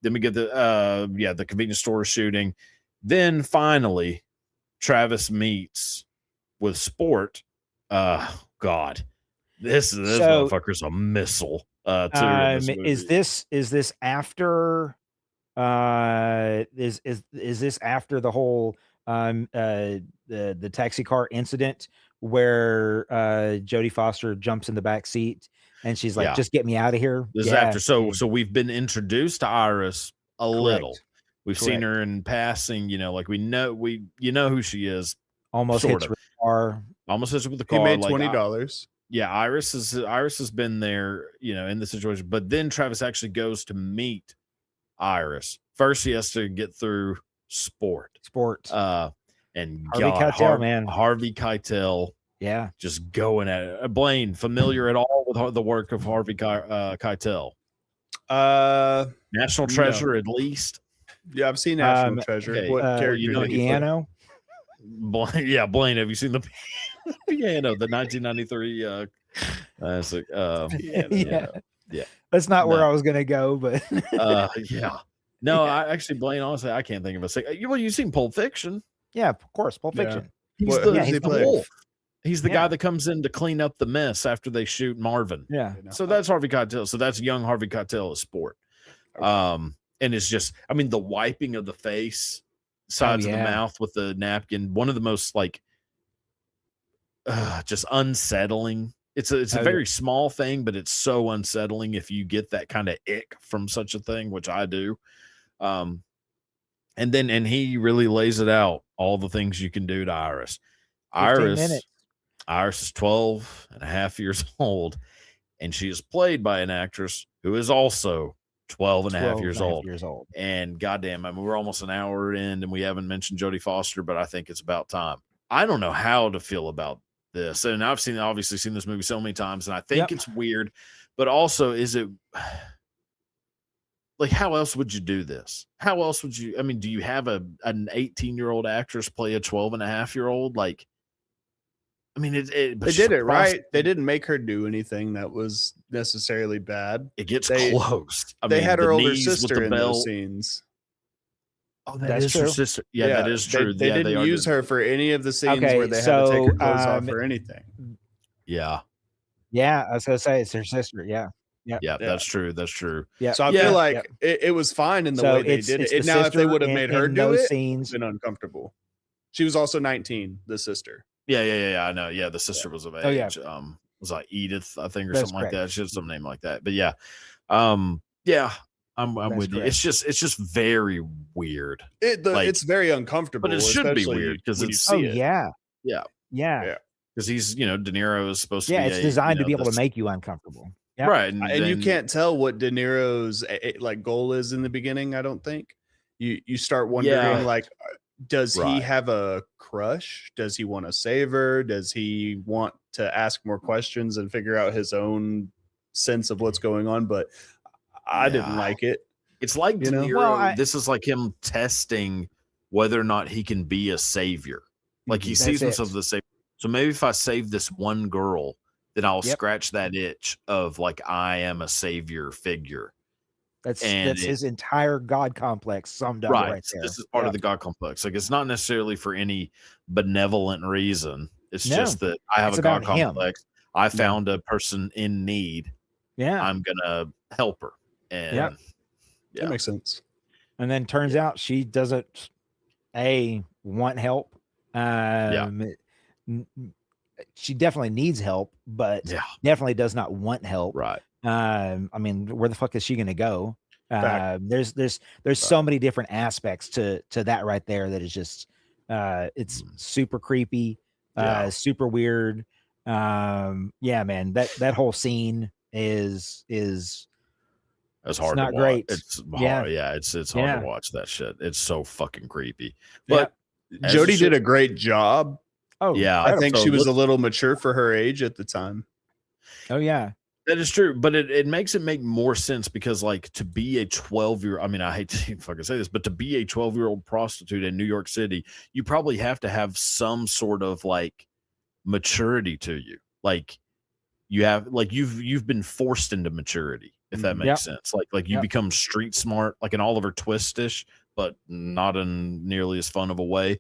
then we get the convenience store shooting. Then finally, Travis meets with Sport. God, this So, motherfucker's a missile. Too, in this movie. is this after is this after the whole the taxi car incident where Jodie Foster jumps in the back seat and she's like, Yeah. just get me out of here. This is after. So we've been introduced to Iris a little. We've seen her in passing, like we know who she is. Almost sort hits of. with the car. Almost hits with the He car. made like $20. Yeah, Iris has been there, in the situation. But then Travis actually goes to meet Iris. First, he has to get through Sport. And Harvey Keitel, man. Harvey Keitel. Yeah. Just going at it. Blaine, familiar at all with the work of Harvey Keitel? National Treasure, at least. Yeah, I've seen National Treasure. Okay. What character did he piano? Blaine, yeah, Blaine. Have you seen the piano? The 1993 piano, yeah. That's not where I was gonna go, but yeah. No, I actually, Blaine, honestly, I can't think of a second. You've seen Pulp Fiction. Yeah, of course, Pulp Fiction. He's the wolf. He's the guy that comes in to clean up the mess after they shoot Marvin. Yeah. So that's Harvey Keitel. So that's young Harvey Keitel at Sport. And it's just, the wiping of the face, sides of the mouth with the napkin. One of the most just unsettling. It's a very small thing, but it's so unsettling if you get that kind of ick from such a thing, which I do. And he really lays it out, all the things you can do to Iris. Iris is 12 and a half years old, and she is played by an actress who is also 12 and a half years old. And goddamn, we're almost an hour in, and we haven't mentioned Jodie Foster, but I think it's about time. I don't know how to feel about this. And I've obviously seen this movie so many times, and I think it's weird, but also, is it like, how else would you do this? How else would you, do you have an 18-year-old actress play a 12 and a half-year-old? Like, they did it right. They didn't make her do anything that was necessarily bad. It gets close. They had her older sister in those scenes. Oh, that's true. Her sister. Yeah, that is true. They didn't use her for any of the scenes where they had to take her clothes off or anything. Yeah. Yeah, I was gonna say it's her sister. Yeah. Yeah, that's true. That's true. Yeah. So I feel like it was fine in the way they did it. Now, if they would have made her do it, it's been uncomfortable. She was also 19, the sister. Yeah. I know. Yeah, the sister was of age. Was like Edith, I think, or something like that. She had some name like that. But yeah. I'm with you. It's just very weird. It's very uncomfortable. But it should be weird because it's yeah. Because he's, De Niro is supposed to be. Yeah, it's designed to be able to make you uncomfortable. Yep. Right. And you can't tell what De Niro's goal is in the beginning, I don't think. You start wondering, does he have a crush? Does he want to save her? Does he want to ask more questions and figure out his own sense of what's going on? But I didn't like it. It's like De Niro, this is like him testing whether or not he can be a savior. Like he sees himself as a savior. So maybe if I save this one girl, then I'll scratch that itch of I am a savior figure. That's his entire God complex summed up right there. This is part of the God complex. It's not necessarily for any benevolent reason. It's just that I have a God complex. I found a person in need. Yeah. I'm gonna help her. And that makes sense. And then turns out she doesn't want help. She definitely needs help, but definitely does not want help. Right. Where the fuck is she going to go? There's so many different aspects to that right there that is just it's super creepy, super weird. Man, that whole scene is it's hard not to great. Watch. It's hard. It's hard to watch that shit. It's so fucking creepy. But Jodie did a great job. Oh yeah, I think she was a little mature for her age at the time. Oh yeah, that is true. But it makes it make more sense because to be a 12-year-old, I hate to fucking say this, but to be a 12-year-old prostitute in New York City, you probably have to have some sort of maturity to you. You have you've been forced into maturity, if that makes sense. You become street smart, like an Oliver Twist-ish, but not in nearly as fun of a way.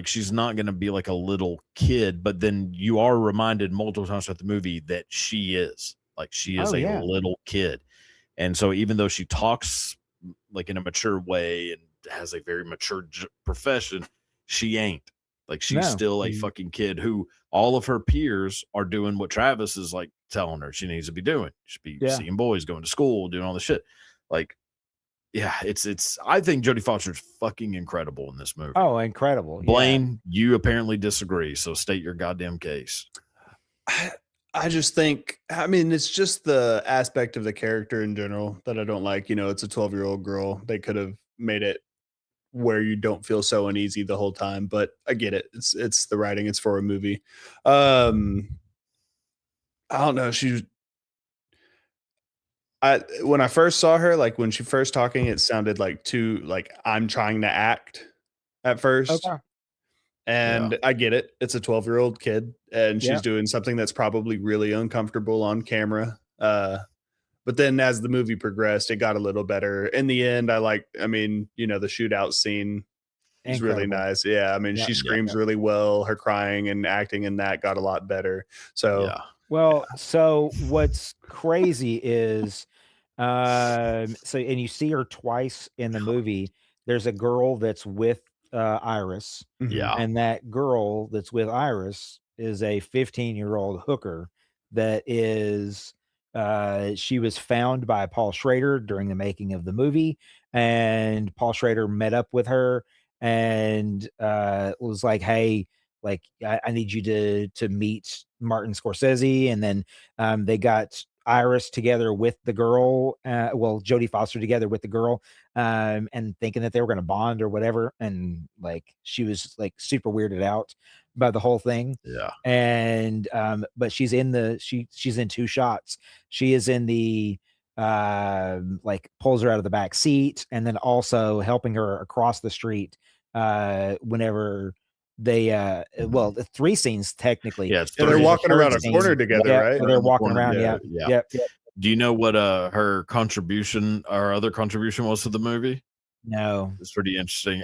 She's not going to be like a little kid, but then you are reminded multiple times throughout the movie that she is a little kid. And so even though she talks in a mature way and has a very mature profession, she ain't. Like she's No. still a fucking kid who all of her peers are doing what Travis is like telling her she needs to be doing. She should be Yeah. seeing boys, going to school, doing all the shit. Like, yeah, it's I think Jodie Foster's fucking incredible in this movie. Oh, incredible. Blaine, you apparently disagree, so state your goddamn case. I just think, I mean, it's just the aspect of the character in general that I don't like. You know, it's a 12-year-old girl. They could have made it where you don't feel so uneasy the whole time, but I get it. It's the writing. It's for a movie. I don't know. When I first saw her, like when she first talking, it sounded like I'm trying to act at first. Okay. And I get it. It's a 12-year-old kid and she's doing something that's probably really uncomfortable on camera. But then as the movie progressed, it got a little better. In the end, I mean, you know, the shootout scene is really nice. Yeah. I mean, she screams really well. Her crying and acting in that got a lot better. So, well, so what's crazy is, and you see her twice in the movie. There's a girl that's with Iris. Yeah. And that girl that's with Iris is a 15-year-old hooker that is she was found by Paul Schrader during the making of the movie, and Paul Schrader met up with her and was like, hey, like I need you to meet Martin Scorsese. And then they got Iris together with the girl, Jodie Foster together with the girl, and thinking that they were going to bond or whatever. And like, she was like super weirded out by the whole thing. Yeah. And, but she's in she's in two shots. She is in the, like pulls her out of the back seat and then also helping her across the street, whenever they the three scenes technically. Yeah, they're walking around a corner together, right? They're walking around. Yeah. Do you know what her contribution or other contribution was to the movie? No. It's pretty interesting.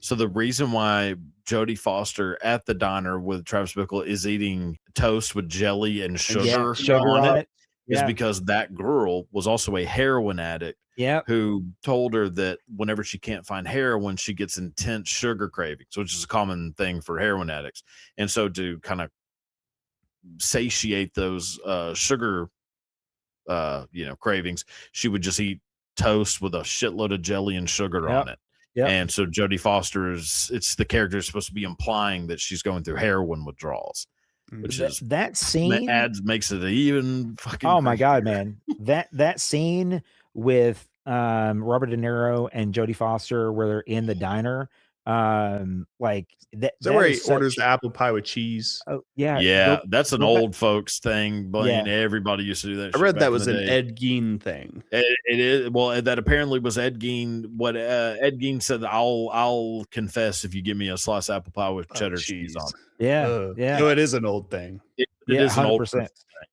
So the reason why Jodie Foster at the diner with Travis Bickle is eating toast with jelly and sugar on it is because that girl was also a heroin addict. Yeah. Who told her that whenever she can't find heroin, she gets intense sugar cravings, which is a common thing for heroin addicts. And so to kind of satiate those sugar cravings, she would just eat toast with a shitload of jelly and sugar on it. And so Jodie Foster it's the character is supposed to be implying that she's going through heroin withdrawals, which is that scene makes it even fucking my God, man. that scene with Robert De Niro and Jodie Foster where they're in the diner, like that. Is that where he orders the apple pie with cheese? Oh yeah, yeah. That's an old folks thing, Blaine. Everybody used to do that. I read that was an Ed Gein thing. It is. Well, that apparently was Ed Gein. What Ed Gein said, I'll confess if you give me a slice of apple pie with cheddar cheese on it. Yeah. So it is an old thing. It is 100%. An old thing.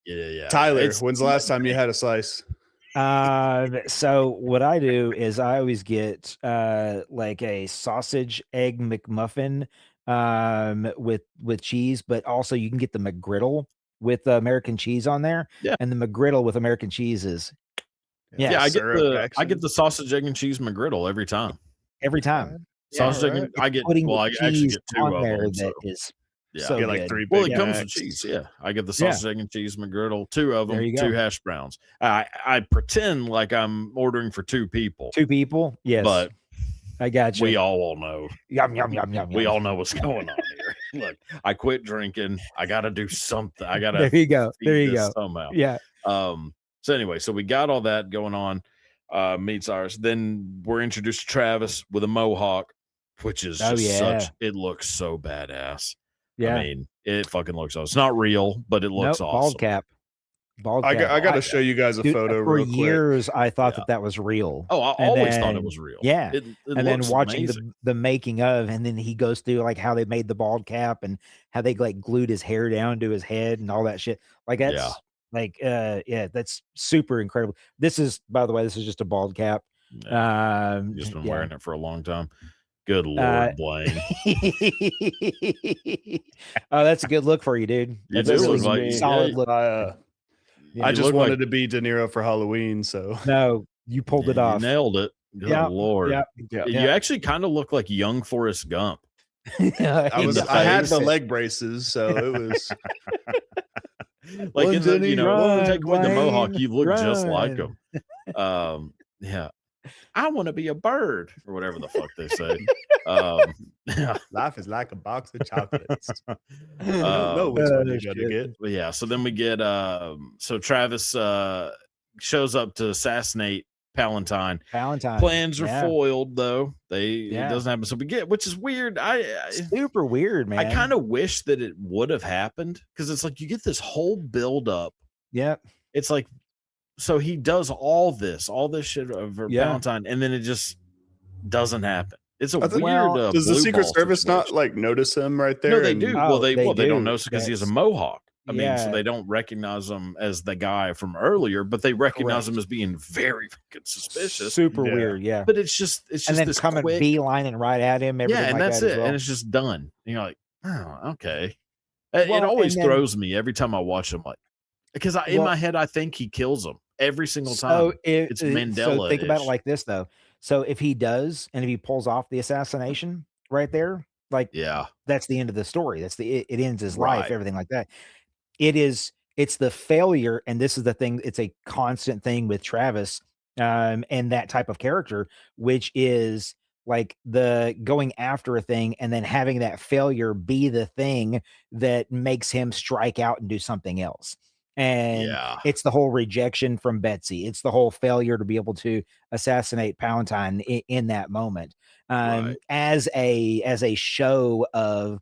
Yeah. Tyler, when's the last time you had a slice? So what I do is I always get like a sausage egg McMuffin with cheese, but also you can get the McGriddle with American cheese on there. Yeah. And the McGriddle with American cheese is I get the sausage egg and cheese McGriddle every time. Sausage egg. I actually get two of them. That is so get like 3 big. Well, it comes with cheese. Yeah, I get the sausage, egg, and cheese McGriddle, 2 of them, 2 hash browns. I pretend like I'm ordering for 2 people. 2 people, yes. But I got you. We all know. Yum yum yum yum. We all know what's going on here. Look, I quit drinking. I got to do something. I got to. There you go. There you go. Somehow. Yeah. So anyway, so we got all that going on. Meets ours. Then we're introduced to Travis with a mohawk, which is just it looks so badass. Yeah, I mean, it fucking looks awesome. It's not real, but it looks awesome. Bald cap. I got to show you guys a photo real quick. For years, I thought that was real. Oh, I always thought it was real. Yeah. It and then watching the making of, and then he goes through like how they made the bald cap and how they like glued his hair down to his head and all that shit. Like that's that's super incredible. This is, by the way, this is just a bald cap. Yeah. Just been wearing it for a long time. Good Lord, Blaine. Oh, that's a good look for you, dude. That's a solid look. I just wanted to be De Niro for Halloween, so no, you pulled it off. You nailed it. Good Lord. Yeah. You actually kind of look like young Forrest Gump. I had the leg braces, so it was like in the, run, take away the mohawk, Blaine, you look just like run. him. Yeah. I want to be a bird or whatever the fuck they say. Yeah. life is like a box of chocolates. You don't know which one you're gonna get. But yeah, so then we get so Travis shows up to assassinate Palantine. Plans are foiled though. It doesn't happen. So we get, which is weird. Super weird, man. I kind of wish that it would have happened, because it's like you get this whole build up. Yep. It's like, so he does all this shit over Palantine, and then it just doesn't happen. It's a weird. Does the Secret Service not like notice him right there? No, they do. Well, they don't notice because he has a mohawk. I mean, so they don't recognize him as the guy from earlier, but they recognize him as being very fucking suspicious. Super weird, yeah. But it's just and then this coming quick beelining right at him. Yeah, and like that's that it, well. and it's just done. And you're like, oh, okay. It always throws me every time I watch him, like, because in my head I think he kills him every single time. It's Mandela. So think about it like this, though. So if he does, and if he pulls off the assassination right there, like, that's the end of the story. It ends his life, everything like that. It's the failure, and this is the thing. It's a constant thing with Travis, and that type of character, which is like the going after a thing and then having that failure be the thing that makes him strike out and do something else. And it's the whole rejection from Betsy. It's the whole failure to be able to assassinate Palantine in that moment, as a show of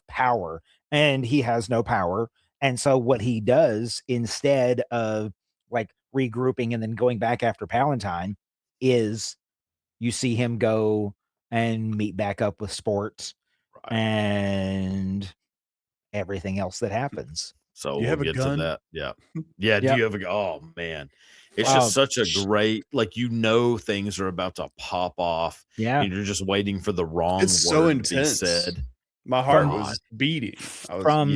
power, and he has no power. And so what he does, instead of like regrouping and then going back after Palantine, is you see him go and meet back up with Sports and everything else that happens. So we'll get to that. Yeah. Yeah. Do you have oh man. It's just such a great, like, things are about to pop off. Yeah. And you're just waiting for the wrong it's word so to intense. be said. My heart was beating. From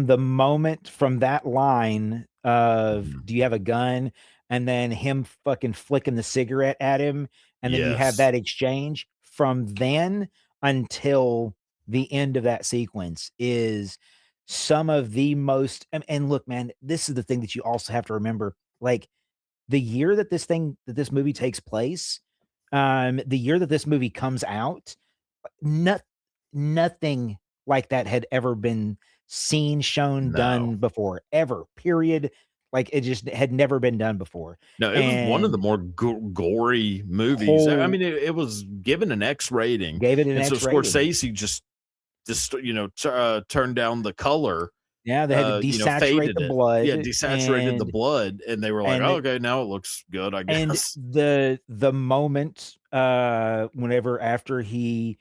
the moment, from that line of do you have a gun, and then him fucking flicking the cigarette at him, and then you have that exchange, from then until the end of that sequence is some of the most, and look, man, this is the thing that you also have to remember, like, the year that this movie takes place, the year that this movie comes out, nothing like that had ever been seen, shown, done before, ever, period. Like, it just had never been done before. No, it was one of the more gory movies. I mean, it was given an X rating. Gave it an X rating. So Scorsese just turned down the color. Yeah, they had to desaturate the blood. Yeah, desaturated the blood, and they were like, okay, now it looks good, I guess. And the moment, whenever after he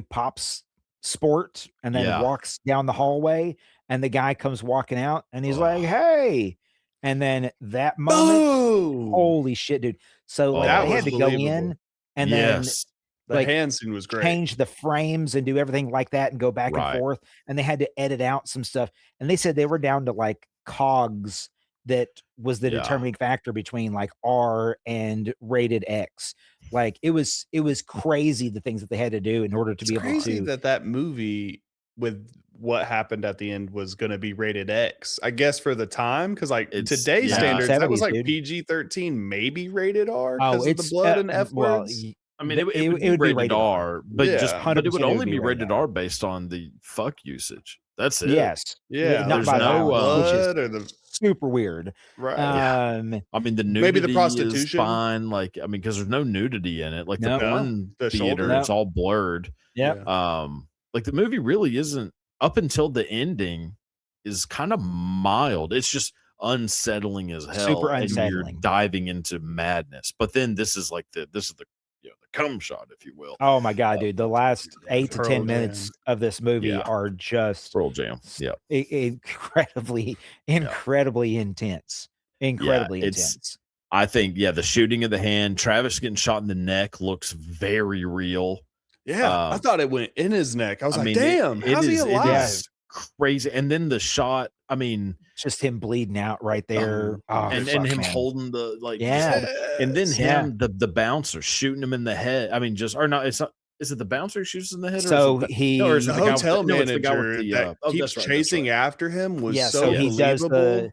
pops Sport and then walks down the hallway, and the guy comes walking out, and he's like, "Hey!" And then that moment, holy shit, dude! So like, they had to go in and then the hand scene was great. Change the frames and do everything like that and go back and forth. And they had to edit out some stuff. And they said they were down to like cogs that was the determining factor between like R and rated X. Like it was crazy the things that they had to do in order to be able to. That movie with what happened at the end was going to be rated X, I guess, for the time, because like today's standards, 70s, that was like PG-13, maybe rated R because of the blood and F words. I mean, it would be rated R, but but it would only be rated R based on the fuck usage. That's it. Yes. Yeah. Not by blood or the super weird. Right. I mean, the nudity maybe the prostitution is fine. Like, I mean, because there's no nudity in it. Like the one theater, it's all blurred. Yeah. Like the movie really isn't, up until the ending, is kind of mild. It's just unsettling as hell. Super unsettling. And you're diving into madness. But then this is the cum shot, if you will. Oh my god, dude! The last 8 to 10 minutes of this movie are just Pearl Jam. Yeah, incredibly intense. Incredibly intense. I think the shooting of the hand, Travis getting shot in the neck looks very real. Yeah, I thought it went in his neck. I was like, damn, how's he alive? It is crazy. And then the shot, I mean, Just him bleeding out right there. Oh, and fuck, him man. holding the like, Yeah. and then Yeah. him the bouncer shooting him in the head. I mean, just or not. It's not. Is it the bouncer who shoots in the head, So or is it no, or is he it The the guy with hotel the, no? It's the guy with manager the. that Oh, keeps that's right. chasing That's right. after him was yeah, so he does believable.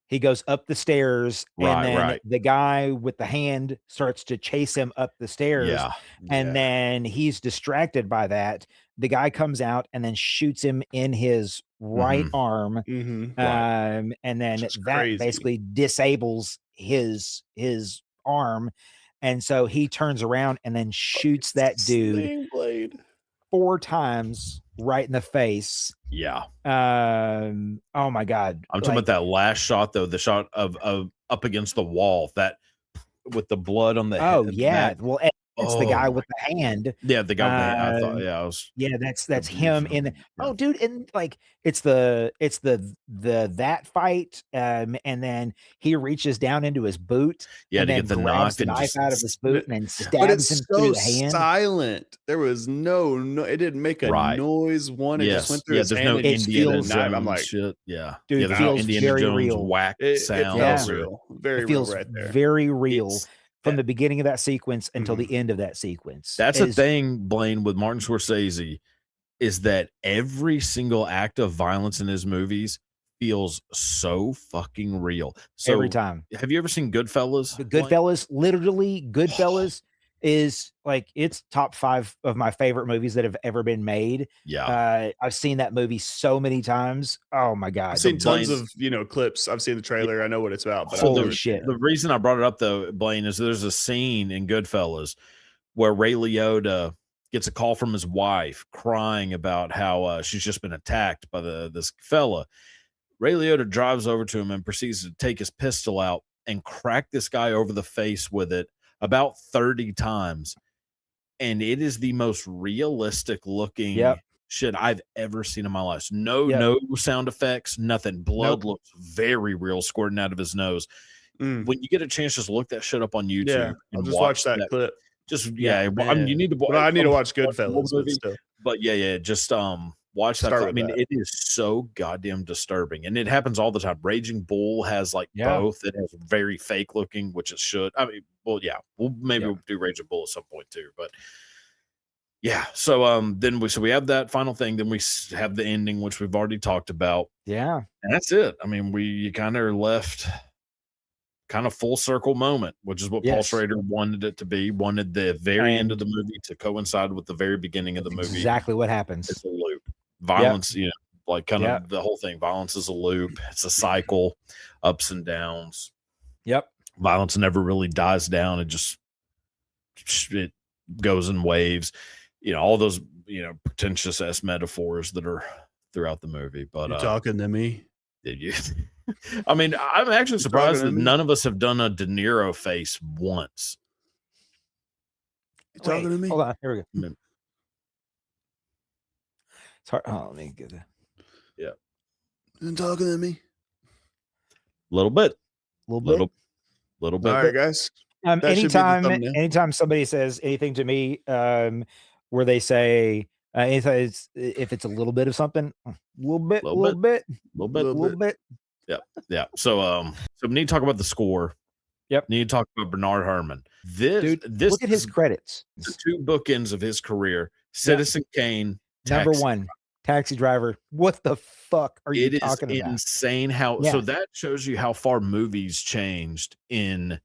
he goes up the stairs, and Right, then right. the guy with the hand starts to chase him up the stairs, Yeah, and then he's distracted by that. The guy comes out and then shoots him in his right arm, Right. and then Just that crazy. basically disables his arm, and so he turns around and then shoots that dude Sling blade. 4 times right in the face. yeah. Oh my god. I'm talking about that last shot though, the shot of up against the wall, that with the blood on the head. Oh yeah. That, Well, it's the guy with the hand. yeah, the guy with the hand. I thought, yeah, I was. Yeah, that's him in the, Yeah. oh dude, and like it's the that fight, and then he reaches down into his boot, Yeah, and to then get the grabs knife the and knife just out of his boot and then But stabs him it's through so the hand. silent. There was no, it didn't make a Right. noise. It just went through his there's hand. no and just Indiana feels- Jones I'm like, shit. Yeah, Dude, yeah, it there's no feels Indiana very Jones real. whack it sounds. felt Yeah. real, very It feels real right there. very real It's from that- the beginning of that sequence until the end of that sequence. That's It a is- thing, Blaine, with Martin Scorsese, is that every single act of violence in his movies feels so fucking real. So every time. have you ever seen Goodfellas? The Blaine? Goodfellas, literally, Goodfellas is like, it's top 5 of my favorite movies that have ever been made. Yeah. I've seen that movie so many times. Oh my god. I've seen tons Blaine- of clips. I've seen the trailer. I know what it's about. But So I've Holy never seen shit. it. The reason I brought it up though, Blaine, is there's a scene in Goodfellas where Ray Liotta gets a call from his wife crying about how she's just been attacked by this fella. Ray Liotta drives over to him and proceeds to take his pistol out and crack this guy over the face with it about 30 times. And it is the most realistic looking Yep. shit I've ever seen in my life. No, Yep. no sound effects, nothing. Blood Nope. looks very real squirting out of his nose. Mm. When you get a chance, just look that shit up on YouTube. Yeah, I'll and just watch that clip. Just Yeah, I mean, you need to. Well, I need to watch the whole Goodfellas, but still. But yeah, just watch that. Start I with mean, that. it is so goddamn disturbing, and it happens all the time. Raging Bull has like Yeah. both. It has very fake looking, which it should. I mean, well, yeah, maybe Yeah. we'll do Raging Bull at some point too, but. Yeah. So then we have that final thing. Then we have the ending, which we've already talked about, Yeah. and that's it. I mean, you kind of are left kind of full circle moment, which is what Paul Yes. Schrader wanted it to be. Wanted the very end of the movie to coincide with the very beginning of the movie. Exactly what happens. It's a loop. Violence, like kind Yep. of the whole thing. Violence is a loop. It's a cycle, ups and downs. Yep. Violence never really dies down. It goes in waves. All those pretentious ass metaphors that are throughout the movie. But You talking to me? did you? I mean, I'm actually surprised that none of us have done a De Niro face once. You talking to me? Hold on. Here we go. I mean, It's hard. Oh, let me get that. You talking to me? little bit, Little bit. little bit. All right, guys. That should be the thumbnail. Anytime somebody says anything to me, where they say if it's a little bit of something, a little bit, Little bit. Yeah. So we need to talk about the score. Yep. Need to talk about Bernard Herrmann. This Look at his is credits. the 2 bookends of his career. Citizen Kane, Number Taxi. 1, Taxi Driver. What the fuck are you It is talking about? insane how. Yeah. So that shows you how far movies changed in.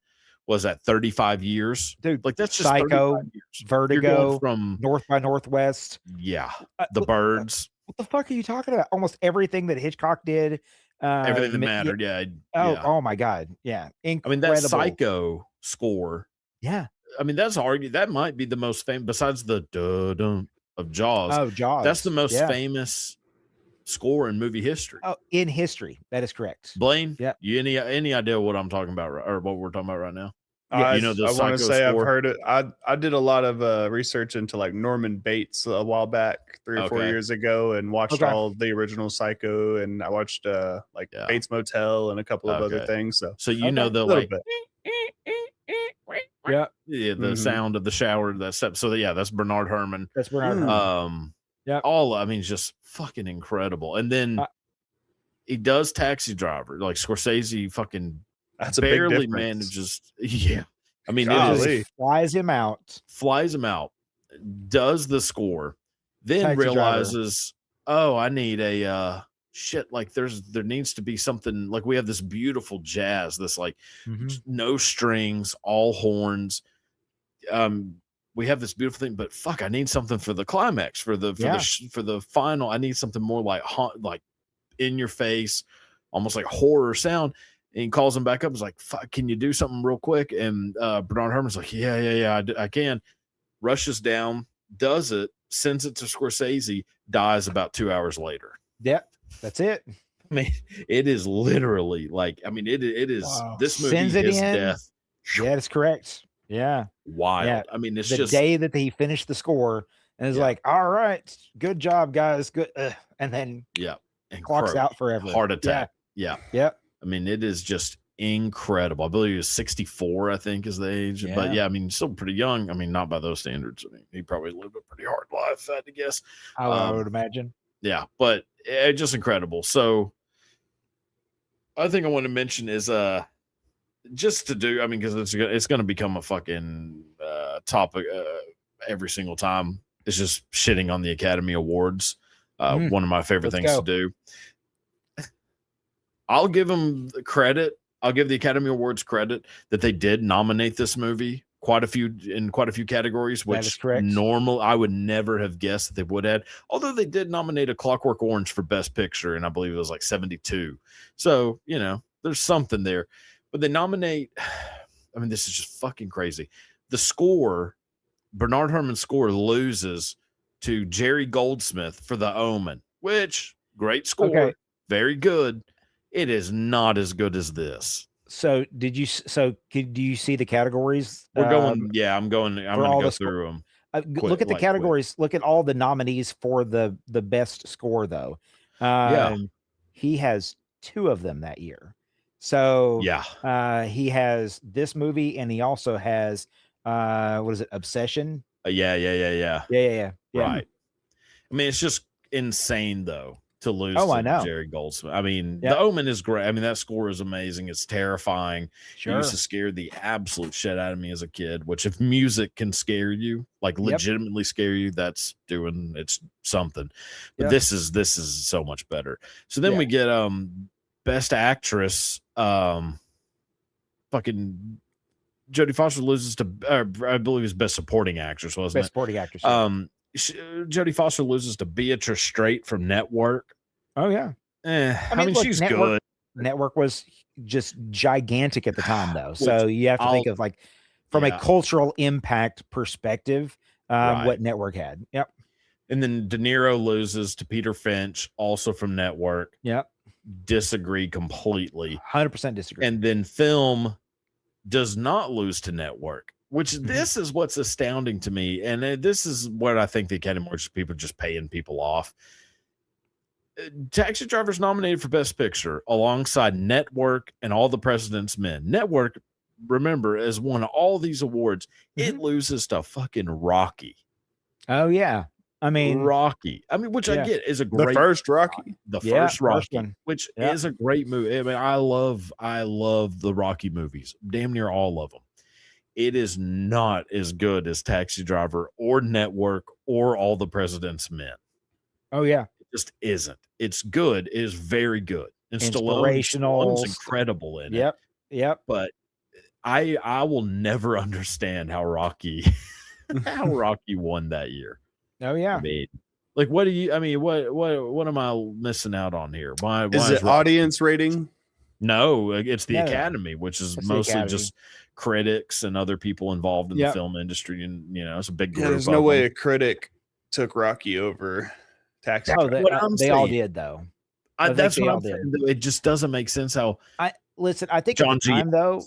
Was that 35 years? Dude, Like that's just Psycho, 35 years. You're Vertigo, going from North by Northwest. the Birds, What the fuck are you talking about? Almost everything that Hitchcock did. everything that yeah, mattered. Yeah. Oh my god. Yeah. Incredible. I mean that Psycho score. Yeah. I mean that's that might be the most famous besides the dun of Jaws. Oh, Jaws. That's the most Yeah. famous score in movie history. Oh, in history. That is correct. Blaine, Yeah. You any idea what I'm talking about or what we're talking about right now? I the want Psycho to say score? I've heard it. I did a lot of research into like Norman Bates a while back, 3 or 4 Okay. years ago, and watched Okay. all the original Psycho, and I watched Yeah. Bates Motel and a couple of other Okay. things. So You know the a little like bit. Yeah. the Mhm. sound of the shower that step. So yeah, that's Bernard Herrmann. That's Bernard Mm. Herrmann. Yep. All I mean, just fucking incredible. And then he does Taxi Driver. Like Scorsese fucking That's a big barely difference. manages. Yeah. I mean, it Golly. is Flies him out. flies him out, does the score, then Taxi Driver. realizes, oh, I need a shit. Like there needs to be something, like we have this beautiful jazz, this like no strings, all horns. We have this beautiful thing, but fuck, I need something for the climax, for the final. I need something more like in your face, almost like horror sound. And he calls him back up. He's like, fuck, can you do something real quick? And Bernard Herrmann's like, yeah, I can. Rushes down, does it, sends it to Scorsese, dies about 2 hours later. Yep, that's it. I mean, it is literally like, I mean, it is this movie, Sends it his in. death. Yeah, that's correct. Yeah. Wild. Yeah. I mean, it's the just day that he finished the score and is like, all right, good job, guys. Good. And then clocks out forever. Heart attack. Yeah. Yep. I mean, it is just incredible. I believe he was 64, I think, is the age. Yeah. But yeah, I mean, still pretty young. I mean, not by those standards. I mean, he probably lived a pretty hard life, I had to guess. I would imagine. Yeah, but just incredible. So I think I want to mention is just to do, I mean, because it's going to become a fucking topic every single time. It's just shitting on the Academy Awards. One of my favorite things to do. I'll give them credit. I'll give the Academy Awards credit that they did nominate this movie in quite a few categories, which normal I would never have guessed that they would have. Although they did nominate A Clockwork Orange for Best Picture, and I believe it was like 72. So, you know, there's something there. But they nominate, I mean, this is just fucking crazy. The score, Bernard Herrmann's score, loses to Jerry Goldsmith for The Omen, which great score, very good. It is not as good as this. So do you see the categories? We're going. Yeah, I'm going to go through them. Look at the categories. Look at all the nominees for the best score, though. He has 2 of them that year. So he has this movie, and he also has what is it? Obsession. Yeah. Right. I mean, it's just insane though to lose to Jerry Goldsmith. I mean, The Omen is great. I mean, that score is amazing. It's terrifying. It used to scare the absolute shit out of me as a kid, which if music can scare you, like legitimately scare you, it's something. But this is so much better. So then we get Best Actress, fucking Jodie Foster loses to I believe it's Best Supporting Actress, wasn't it? Best Supporting Actress. Jodie Foster loses to Beatrice Straight from Network. Oh yeah. I mean look, she's good. Network was just gigantic at the time, though. So you have to think of like from a cultural impact perspective, what Network had. Yep. And then De Niro loses to Peter Finch, also from Network. Yep. Disagree completely. 100% disagree. And then film does not lose to Network, which this is what's astounding to me. And this is what I think the Academy Awards people just paying people off. Taxi Driver's nominated for Best Picture alongside Network and All the President's Men. Network, remember, has won all these awards. It loses to fucking Rocky. Oh, yeah. I mean, Rocky. I mean, which I get is a great the first Rocky. The first Rocky, which is a great movie. I mean, I love the Rocky movies, damn near all of them. It is not as good as Taxi Driver or Network or All the President's Men. Oh yeah, it just isn't. It's good. It is very good. And Inspirational. Stallone's incredible in it. Yep. But I will never understand how Rocky won that year. Oh yeah. I mean, like, what am I missing out on here? Why is it audience rating? No, it's the Academy, which is mostly just critics and other people involved in the film industry, and it's a big group. There's no way a critic took Rocky over Taxi Driver. They all did though. That's what I'm saying. It just doesn't make sense how. I think John at the time though.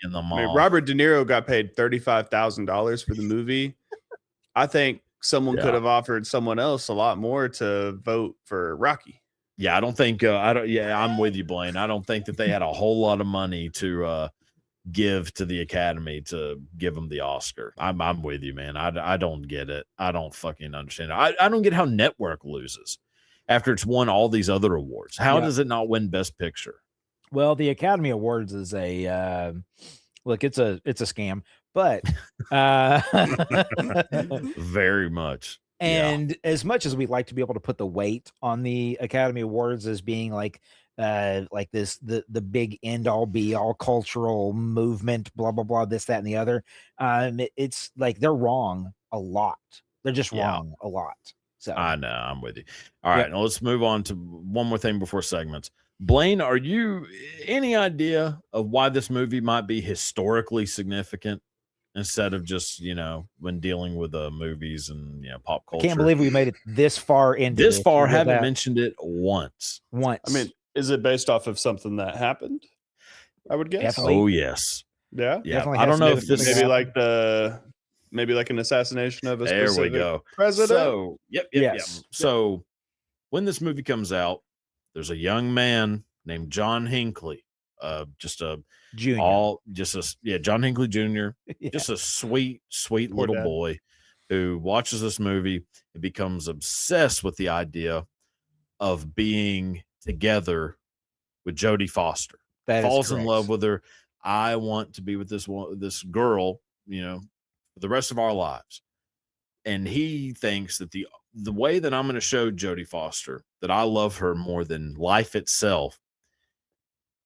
In the Robert De Niro got paid $35,000 for the movie. I think someone could have offered someone else a lot more to vote for Rocky. Yeah, I don't think I'm with you, Blaine. I don't think that they had a whole lot of money to give to the Academy to give them the Oscar. I'm with you, man. I don't get it. I don't fucking understand it. I don't get how Network loses. after it's won all these other awards? How Yeah. does it not win Best Picture? Well, the Academy Awards is a look. It's a scam, but Very much. and as much as we'd like to be able to put the weight on the Academy Awards as being like this the big end all be all cultural movement, blah blah blah, this that and the other, it's like they're wrong a lot. They're just wrong a lot. So I know, I'm with you. All right, Yep. now let's move on to one more thing before segments. Blaine, are you any idea of why this movie might be historically significant instead of just, when dealing with movies and pop culture? Can't believe we made it this far into this far. You get Haven't that mentioned it once. once. I mean, is it based off of something that happened? I would guess. Definitely. Oh yes, Yeah. yeah. Definitely I don't has know to if be this Maybe maybe like an assassination of a There we specific go. president. So, yep. Yes. So, when this movie comes out, there's a young man named John Hinckley, just a Junior. John Hinckley Jr., Yeah. just a sweet Poor little dad. boy who watches this movie and becomes obsessed with the idea of being together with Jodie Foster. That is Falls in correct. love with her. I want to be with this girl, for the rest of our lives. And he thinks that the way that I'm going to show Jodie Foster that I love her more than life itself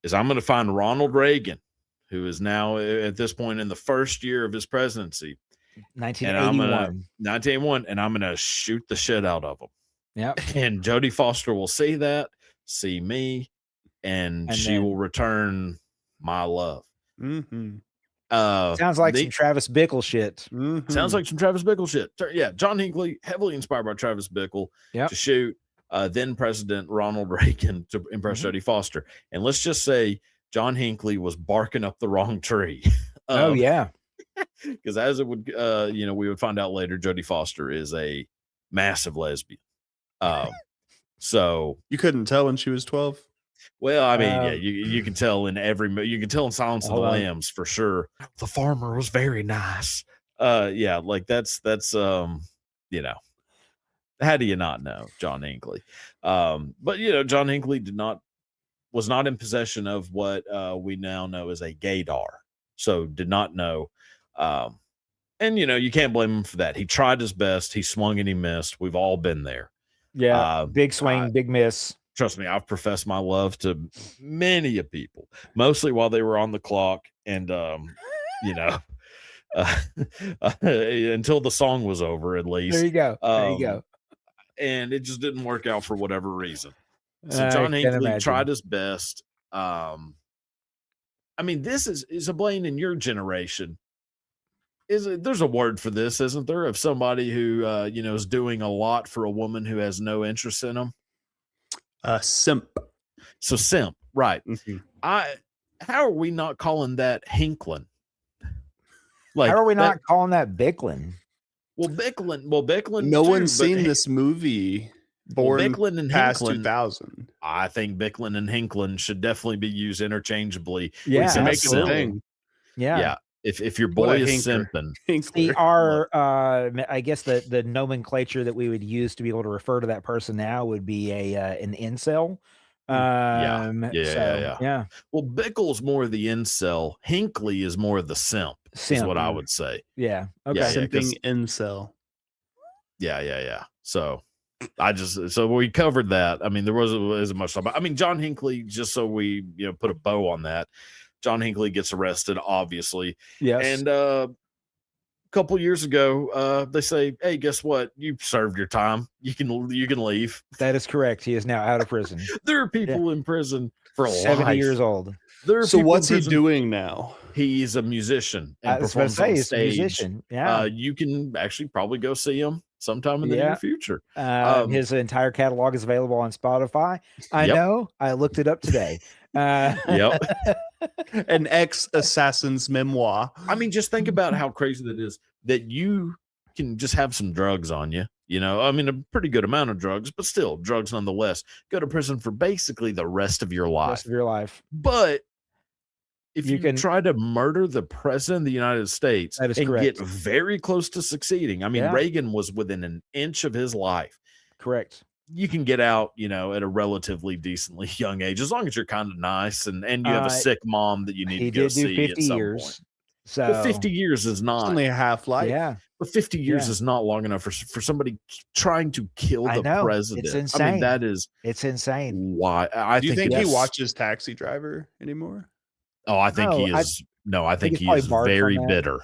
is I'm going to find Ronald Reagan, who is now at this point in the first year of his presidency, 1981. and I'm going to shoot the shit out of him. Yep. And Jodie Foster will see that, see me, and she then- will return my love. Mm-hmm. Sounds like some Travis Bickle shit. Mm-hmm. Sounds like some Travis Bickle shit. Yeah, John Hinckley, heavily inspired by Travis Bickle to shoot then President Ronald Reagan to impress Jodie Foster. And let's just say John Hinckley was barking up the wrong tree. Oh yeah, because as it would, we would find out later, Jodie Foster is a massive lesbian. So you couldn't tell when she was 12. Well, I mean, you can tell in you can tell in Silence of the Lambs for sure. The farmer was very nice. Yeah, like that's how do you not know John Hinckley? But John Hinckley was not in possession of what we now know as a gaydar, so did not know. And you can't blame him for that. He tried his best. He swung and he missed. We've all been there. Yeah, big swing, big miss. Trust me, I've professed my love to many a people, mostly while they were on the clock, and until the song was over, at least. There you go. There you go. And it just didn't work out for whatever reason. So John Hinckley tried his best. I mean, this is a Blaine in your generation. There's a word for this, isn't there? Of somebody who is doing a lot for a woman who has no interest in them. Simp. So simp, right? Mm-hmm. How are we not calling that Hinklin? Like, how are we not calling that Bicklin? Well, Bicklin. No one's seen this movie. Bicklin and past Hinklin, 2000. I think Bicklin and Hinklin should definitely be used interchangeably. Yeah, to make it a thing. Yeah. If your boy is simping, see, our I guess the nomenclature that we would use to be able to refer to that person now would be an incel. Yeah. Well, Bickle's more of the incel. Hinckley is more of the simp. Is what I would say. Yeah. Okay. Simping incel. Yeah. So we covered that. I mean, there wasn't much time. I mean, John Hinckley, just so we put a bow on that. John Hinckley gets arrested, obviously. Yes. And a couple years ago, they say, "Hey, guess what? You served your time. You can leave." That is correct. He is now out of prison. There are people in prison for 70 years old. So what's he doing now? He's a musician and performs on stage. He's a musician. Yeah. You can actually probably go see him sometime in the near future. His entire catalog is available on Spotify. I know. I looked it up today. Yep. An ex-assassin's memoir. I mean, just think about how crazy that is, that you can just have some drugs on you. I mean, a pretty good amount of drugs, but still drugs nonetheless. Go to prison for basically the rest of your life. But if you can try to murder the president of the United States and get very close to succeeding. I mean, Reagan was within an inch of his life. Correct. you can get out, at a relatively decently young age, as long as you're kind of nice and you have a sick mom that you need He to go did do see 50 at some years. point. So But 50 years is It's not. only a half life. yeah, But 50 years Yeah. is not long enough for somebody trying to kill I the know. president. It's I insane. mean, that is It's insane. why I Do you think think he it's. watches Taxi Driver anymore? Oh, I think No, he is. No, I think it's he probably is barred from very that. bitter.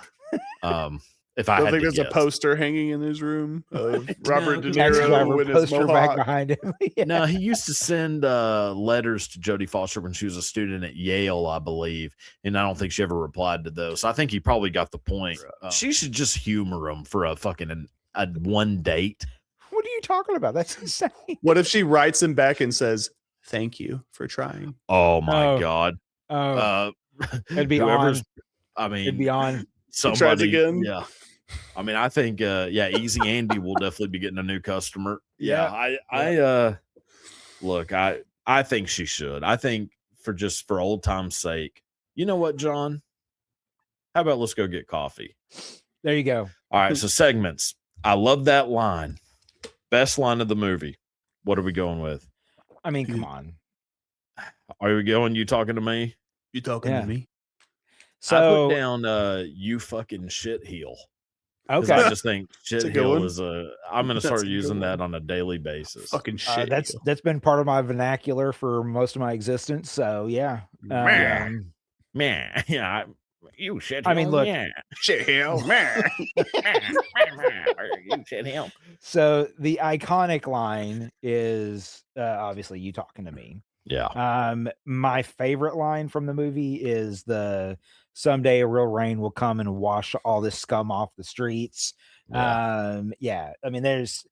If I Don't had think to there's a guess. poster hanging in his room of Robert De Taxi Niro driver with his poster back mohawk. behind him. Yeah. No, he used to send letters to Jodie Foster when she was a student at Yale, I believe, and I don't think she ever replied to those. So I think he probably got the point. She should just humor him for a fucking a one date. What are you talking about? That's insane. What if she writes him back and says, "Thank you for trying"? Oh my Oh. god! It'd be whoever's. on. I mean, It'd be on. Tries somebody. again. Yeah. I mean, I think, Easy Andy will definitely be getting a new customer. Yeah. Look, I think she should. I think for old time's sake. You know what, John? How about let's go get coffee? There you go. All right, so segments. I love that line. Best line of the movie. What are we going with? I mean, come on. Are we going? You talking to me? You talking Yeah. to me? I put So down you fucking shit heel. okay, I just think shit a good heel one. is I'm gonna That's start a good using that one. on a daily basis. Fucking shit. that's been part of my vernacular for most of my existence. So yeah. Man. Man, yeah, you shit heel. I mean, look. Yeah. shit hell. You shit heel. So the iconic line is obviously you talking to me. Yeah. My favorite line from the movie is the someday a real rain will come and wash all this scum off the streets. Yeah. I mean, there's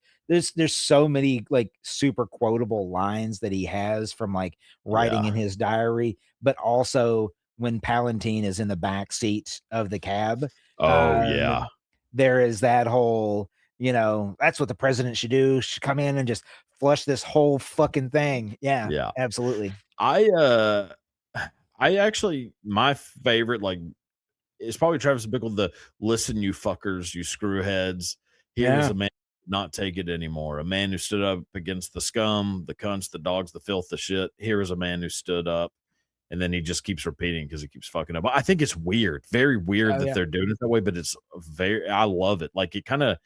so many like super quotable lines that he has from like writing in his diary, but also when Palantine is in the back seat of the cab. Oh yeah. There is that whole, that's what the president should do. Should come in and just flush this whole fucking thing. Yeah. Yeah. Absolutely. I actually my favorite is probably Travis Bickle. The listen, you fuckers, you screwheads. Here is Yeah. a man who not take it anymore. A man who stood up against the scum, the cunts, the dogs, the filth, the shit. Here is a man who stood up. And then he just keeps repeating because he keeps fucking up. I think it's weird, very weird that they're doing it that way, but it's I love it. Like it kind of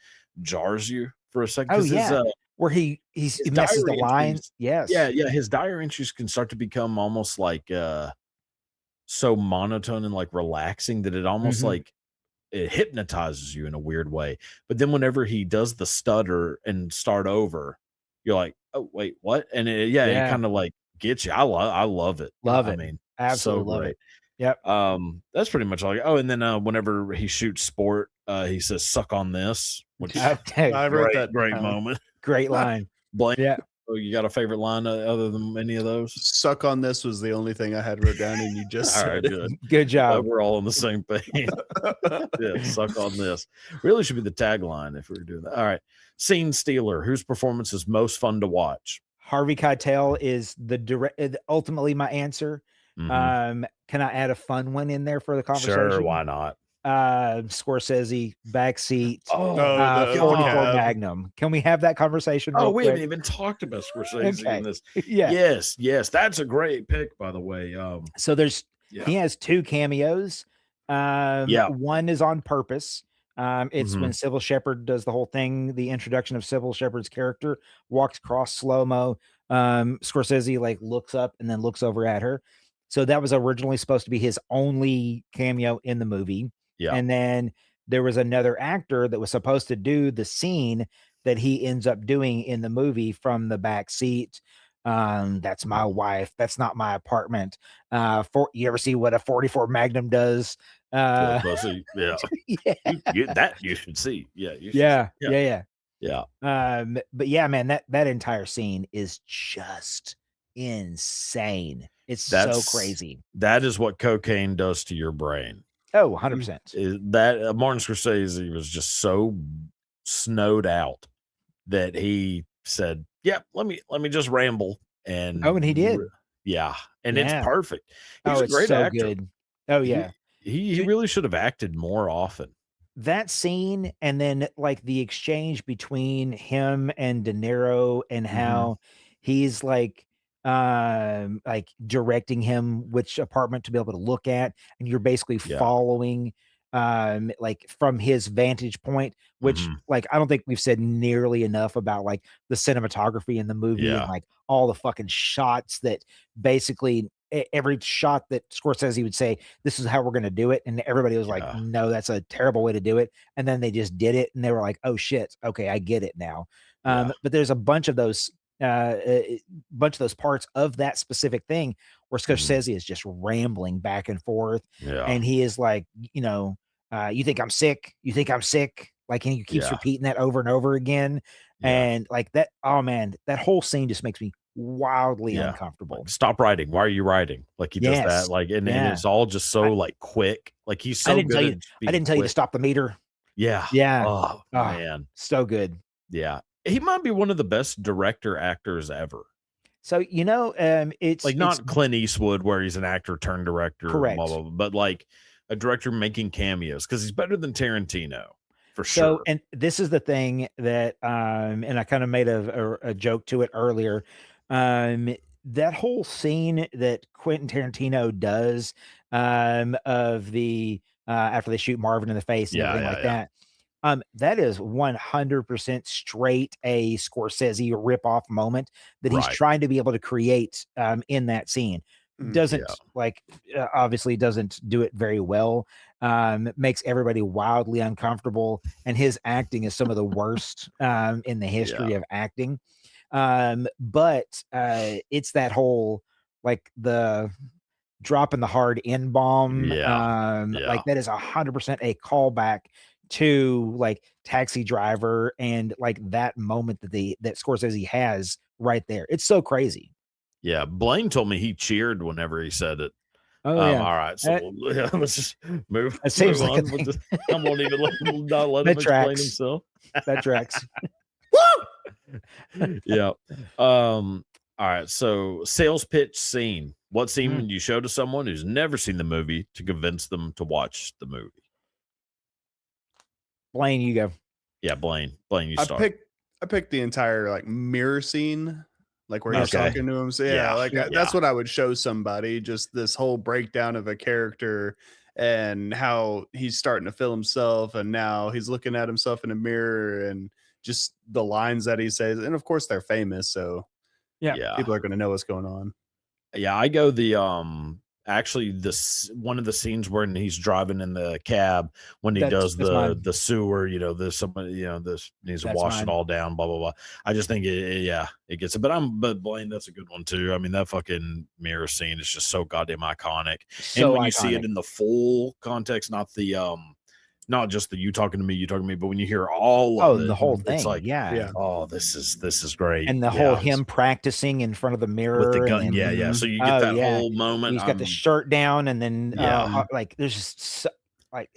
jars you for a second. Oh yeah, where he messes the line. Yes. Yeah. His diary entries can start to become almost like so monotone and like relaxing that it almost like it hypnotizes you in a weird way. But then whenever he does the stutter and start over, you're like, oh wait, what? And it kind of like gets you. I love it. Love it. I mean, absolutely so love great. it. Yep. That's pretty much all. And then whenever he shoots Sport, he says "suck on this," which I wrote that great moment. Great line. Blaine, Yeah. oh, you got a favorite line other than any of those? Suck on this was the only thing I had wrote down, and you just All said right, it. good. Good job. We're all on the same page. Yeah, suck on this. Really should be the tagline if we were doing that. All right. Scene stealer, whose performance is most fun to watch? Harvey Keitel is ultimately my answer. Mhm. Can I add a fun one in there for the conversation? Sure, why not? Scorsese, backseat, the 44 cab. Magnum. Can we have that conversation? Oh, real we quick? haven't even talked about Scorsese Okay. in this. Yeah. Yes, that's a great pick, by the way. So he has two cameos. One is on purpose. It's when Sybil Shepherd does the whole thing, the introduction of Sybil Shepherd's character, walks across slow-mo. Scorsese like looks up and then looks over at her. So that was originally supposed to be his only cameo in the movie. Yeah. And then there was another actor that was supposed to do the scene that he ends up doing in the movie from the back seat. That's my wife. That's not my apartment. You ever see what a 44 Magnum does? For pussy. Yeah. Yeah. You should see. Yeah. You should Yeah. see. Yeah. But yeah, man, that entire scene is just insane. It's so crazy. That is what cocaine does to your brain. Oh, 100%. That Martin Scorsese was just so snowed out that he said, "Yeah, let me just ramble." And he did. Yeah, and it's perfect. He's a it's great so actor. good. Oh yeah. He really should have acted more often. that scene, and then, like, the exchange between him and De Niro and Mhm. how he's, like, directing him which apartment to be able to look at, and you're basically Yeah. following, like, from his vantage point, which, Mhm. like, I don't think we've said nearly enough about, like, the cinematography in the movie and, Yeah. like, all the fucking shots that basically every shot that Scorsese would say, "This is how we're gonna do it," and everybody was like, Yeah. "No, that's a terrible way to do it," and then they just did it, and they were like, "Oh, shit. Okay, I get it now." Yeah. But there's a bunch of those parts of that specific thing where Mhm. Scorsese is just rambling back and forth, Yeah. and he is like, "You think I'm sick? You think I'm sick?" Like, and he keeps Yeah. repeating that over and over again, Yeah. and, like, that oh, man, that whole scene just makes me wildly Yeah. Like, uncomfortable. "Stop writing. Why are you writing?" Like, he does that, Yes. like, and Yeah. it's all just so, I like, quick. Like, he's I so didn't tell good you at just I being didn't tell you to quick. stop the meter. Yeah. Yeah. Oh, Oh, man. so good. Yeah. He might be one of the best director actors ever. So, Like, it's not Clint Eastwood where he's an actor turned director, blah, correct. blah, blah, but, like, a director making cameos because he's better than Tarantino, for So, sure. and this is the thing that, and I kinda made a joke to it earlier. That whole scene that Quentin Tarantino does, of after they shoot Marvin in the face and Yeah, everything yeah, like yeah. that is 100% straight a Scorsese rip-off moment that he's Right. trying to be able to create, in that scene. Mm. Yeah. Doesn't, like, obviously doesn't do it very well, makes everybody wildly uncomfortable, and his acting is some of the worst, in the Yeah. history of acting. But, it's that whole, like, the dropping the hard N-bomb, Yeah. Yeah. like, that is 100% a callback to, like, Taxi Driver and, like, that moment that Scorsese has right there. It's so crazy. Yeah. Blaine told me he cheered whenever he said it. Oh, yeah. All right, so That yeah, let's just move that move seems like a on with thing. this. I won't even not let him That explain tracks. himself. That tracks. Yeah. All right, so sales pitch scene. What scene Mm. would you show to someone who's never seen the movie to convince them to watch the movie? Blaine, you go. Yeah, Blaine. Blaine, you I start. picked I picked the entire, like, mirror scene, like, where he's Okay. Okay. talking to him, so, yeah, Yeah. like, Yep. Yeah. that's what I would show somebody, just this whole breakdown of a character and how he's starting to feel himself, and now he's looking at himself in a mirror, and just the lines that he says, and, of course, they're famous, so Yeah. Yeah. people are gonna know what's going on. Yeah, I go the actually this one of the scenes when he's driving in the cab when he does That's mine. the sewer, there's somebody, this needs to That's wash it mine. all down, blah blah blah. I just think yeah, it gets it. But Blaine, that's a good one too. I mean, that fucking mirror scene is just so goddamn iconic. And So when you see it iconic. in the full context, not just the you talking to me, but when you hear all of Oh, the it, whole it's thing, like, yeah. Yeah. oh, this is great. And the whole Yeah. him practicing in front of the With the mirror and gun. then Yeah, yeah. So Mhm. you get oh, that yeah. whole moment. He's got the shirt down and then, Yeah. like, there's just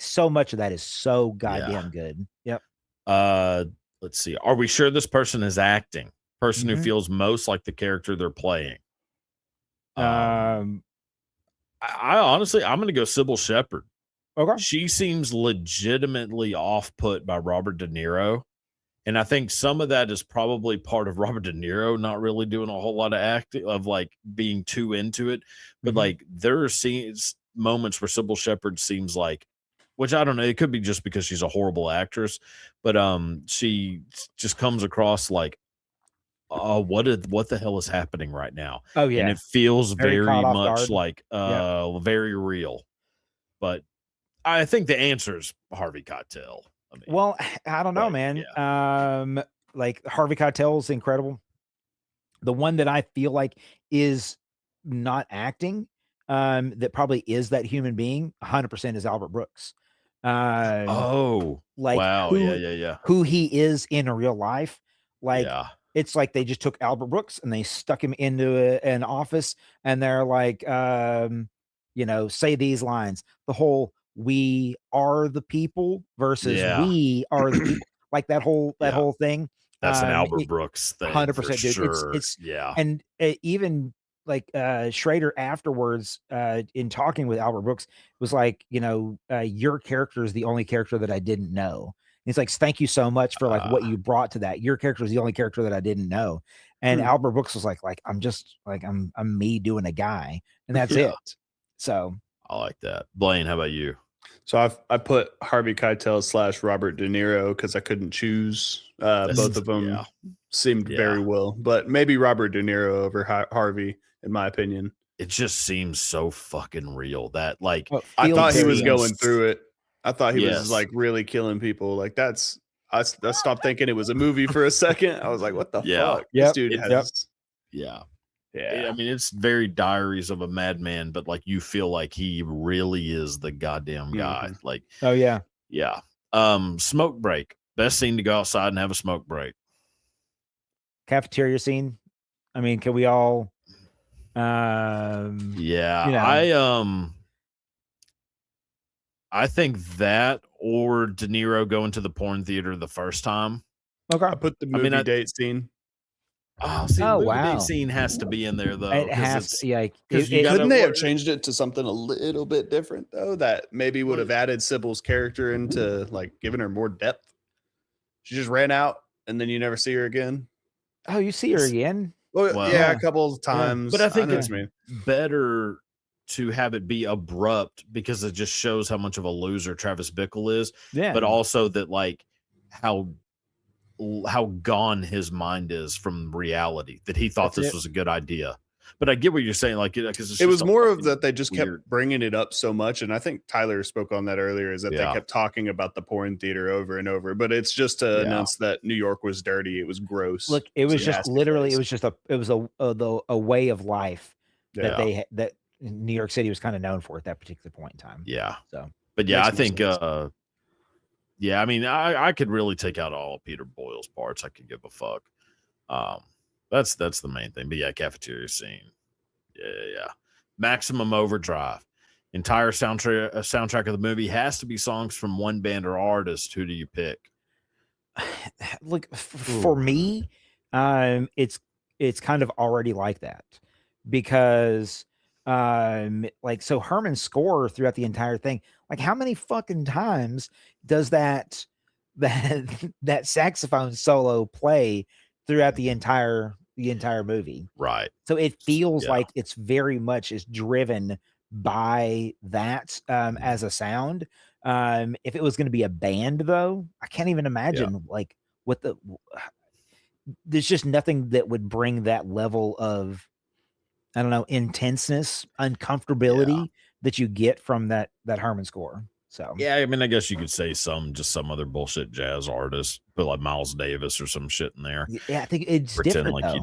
so much of that is so Yeah. goddamn good. Yep. Uh, let's see. Are we sure this person is acting? Person who Mhm. feels most like the character they're playing. Um, Um, I honestly, I'm going to go Sybil Shepherd. okay. She seems legitimately off put by Robert De Niro. And I think some of that is probably part of Robert De Niro not really doing a whole lot of acting, of like being too into it. But Mhm. like there are scenes, moments where Sybil Shepherd seems like, which I don't know, it could be just because she's a horrible actress, but she just comes across like, what the hell is happening right now? Oh, And yeah. it feels Very very caught off much guard. like Yep. very real. But I think the answer is Harvey Keitel. I mean, Well, I don't know, but man. yeah. Like, Harvey Keitel's incredible. The one that I feel like is not acting, that probably is that human being, 100% is Albert Brooks. Um, Oh, like, wow. Yeah, yeah, yeah. who he is in real life, like, Yeah. it's like they just took Albert Brooks and they stuck him into an office, and they're like, "Say these lines." The whole "we are the people" versus Yeah. "we are the people," like, that Yeah. whole thing, That's an Albert it Brooks thing for 100%, dude. sure. It's Yeah. and, even like Schrader afterwards, in talking with Albert Brooks, was like, your character is the only character that I didn't know. He's like, thank you so much for like what you brought to that. Your character is the only character that I didn't know. And Albert Brooks was like I'm just like I'm me doing a guy, and that's it. So I like that. Blaine, how about you? So I put Harvey Keitel / Robert De Niro because I couldn't choose. Both of them seemed very well, but maybe Robert De Niro over Harvey, in my opinion. It just seems so fucking real that like I thought he was going through it. I thought he was like really killing people. Like I stopped thinking it was a movie for a second. I was like, what the fuck? This dude has. Yeah. I mean, it's very Diaries of a Madman, but like you feel like he really is the goddamn guy. Like, oh yeah. Smokebreak. Best scene to go outside and have a smoke break. Cafeteria scene. I mean, can we all? I think that or De Niro going to the porn theater the first time. Okay, I put the movie date scene. Oh, see, the movie date scene has to be in there though. It has, couldn't they have changed it to something a little bit different though? That maybe would have added Sybil's character into like giving her more depth. She just ran out and then you never see her again. Oh, you see her again? Well, a couple of times. But I think it's better to have it be abrupt because it just shows how much of a loser Travis Bickle is. Yeah. But also that like how gone his mind is from reality, that he thought this was a good idea. But I get what you're saying, like because it was more of that they just kept bringing it up so much, and I think Tyler spoke on that earlier. Is that they kept talking about the porn theater over and over, but it's just to announce that New York was dirty, it was gross. Look, it was just literally, it was a way of life that that New York City was kind of known for at that particular point in time. Yeah. So, but I think I mean, I could really take out all Peter Boyle's parts. I could give a fuck. That's the main thing. But cafeteria scene. Yeah. Maximum Overdrive. Entire soundtrack of the movie has to be songs from one band or artist. Who do you pick? Look, for me, it's kind of already like that because so Herman's score throughout the entire thing, like how many fucking times does that saxophone solo play throughout the entire movie? Right. So it feels like it's very much is driven by that as a sound. If it was going to be a band though, I can't even imagine like there's just nothing that would bring that level of, I don't know, intenseness, uncomfortability that you get from that Herman score. So I mean, I guess you could say some other bullshit jazz artist, put like Miles Davis or some shit in there. Yeah, I think it's different. Like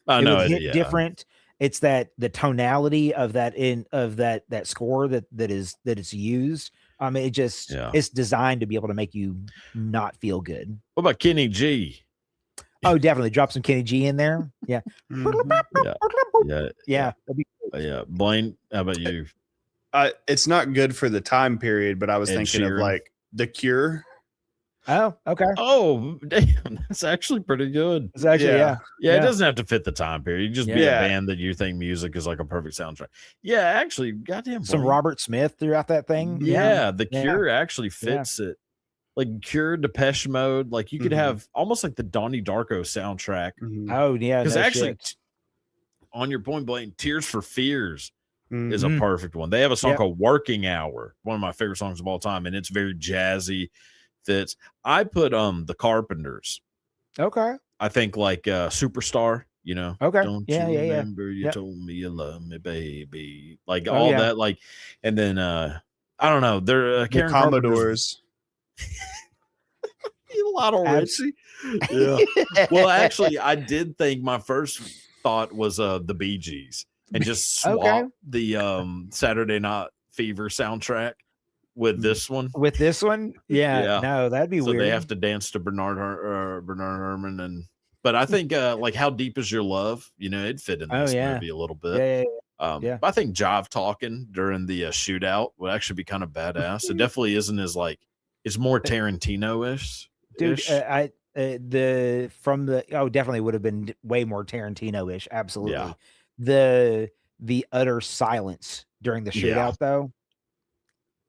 I know it different. It's that the tonality of that that score that is used. It just it's designed to be able to make you not feel good. What about Kenny G? Oh, definitely drop some Kenny G in there. Yeah. Yeah. Blaine, how about you? It's not good for the time period, but I was thinking of like The Cure. Oh, okay. Oh, damn, that's actually pretty good. It's actually it doesn't have to fit the time period. You just be a band that you think music is like a perfect soundtrack. Yeah, actually, goddamn. Some Robert Smith throughout that thing. Yeah, The Cure actually fits it. Like Cure, Depeche Mode, like you could have almost like the Donnie Darko soundtrack. Oh yeah, because actually, on your point, Blaine, Tears for Fears is a perfect one. They have a song called "Working Hour," one of my favorite songs of all time, and it's very jazzy. Fits. I put the Carpenters. Okay. I think like Superstar. You know. Okay. Don't you remember you told me you love me, baby? Like all that. Like, and then I don't know. They're the Commodores. Lionel Richie. Yeah. Well, actually, I did think my first thought was the Bee Gees and just swap the Saturday Night Fever soundtrack with this one. With this one, no, that'd be weird. So they have to dance to Bernard Herrmann, but I think like How Deep Is Your Love? You know, it'd fit in this movie a little bit. I think Jive Talking during the shootout would actually be kind of badass. It definitely isn't as like. It's more Tarantino-ish. Dude, definitely would have been way more Tarantino-ish. Absolutely. the utter silence during the Yeah. shootout though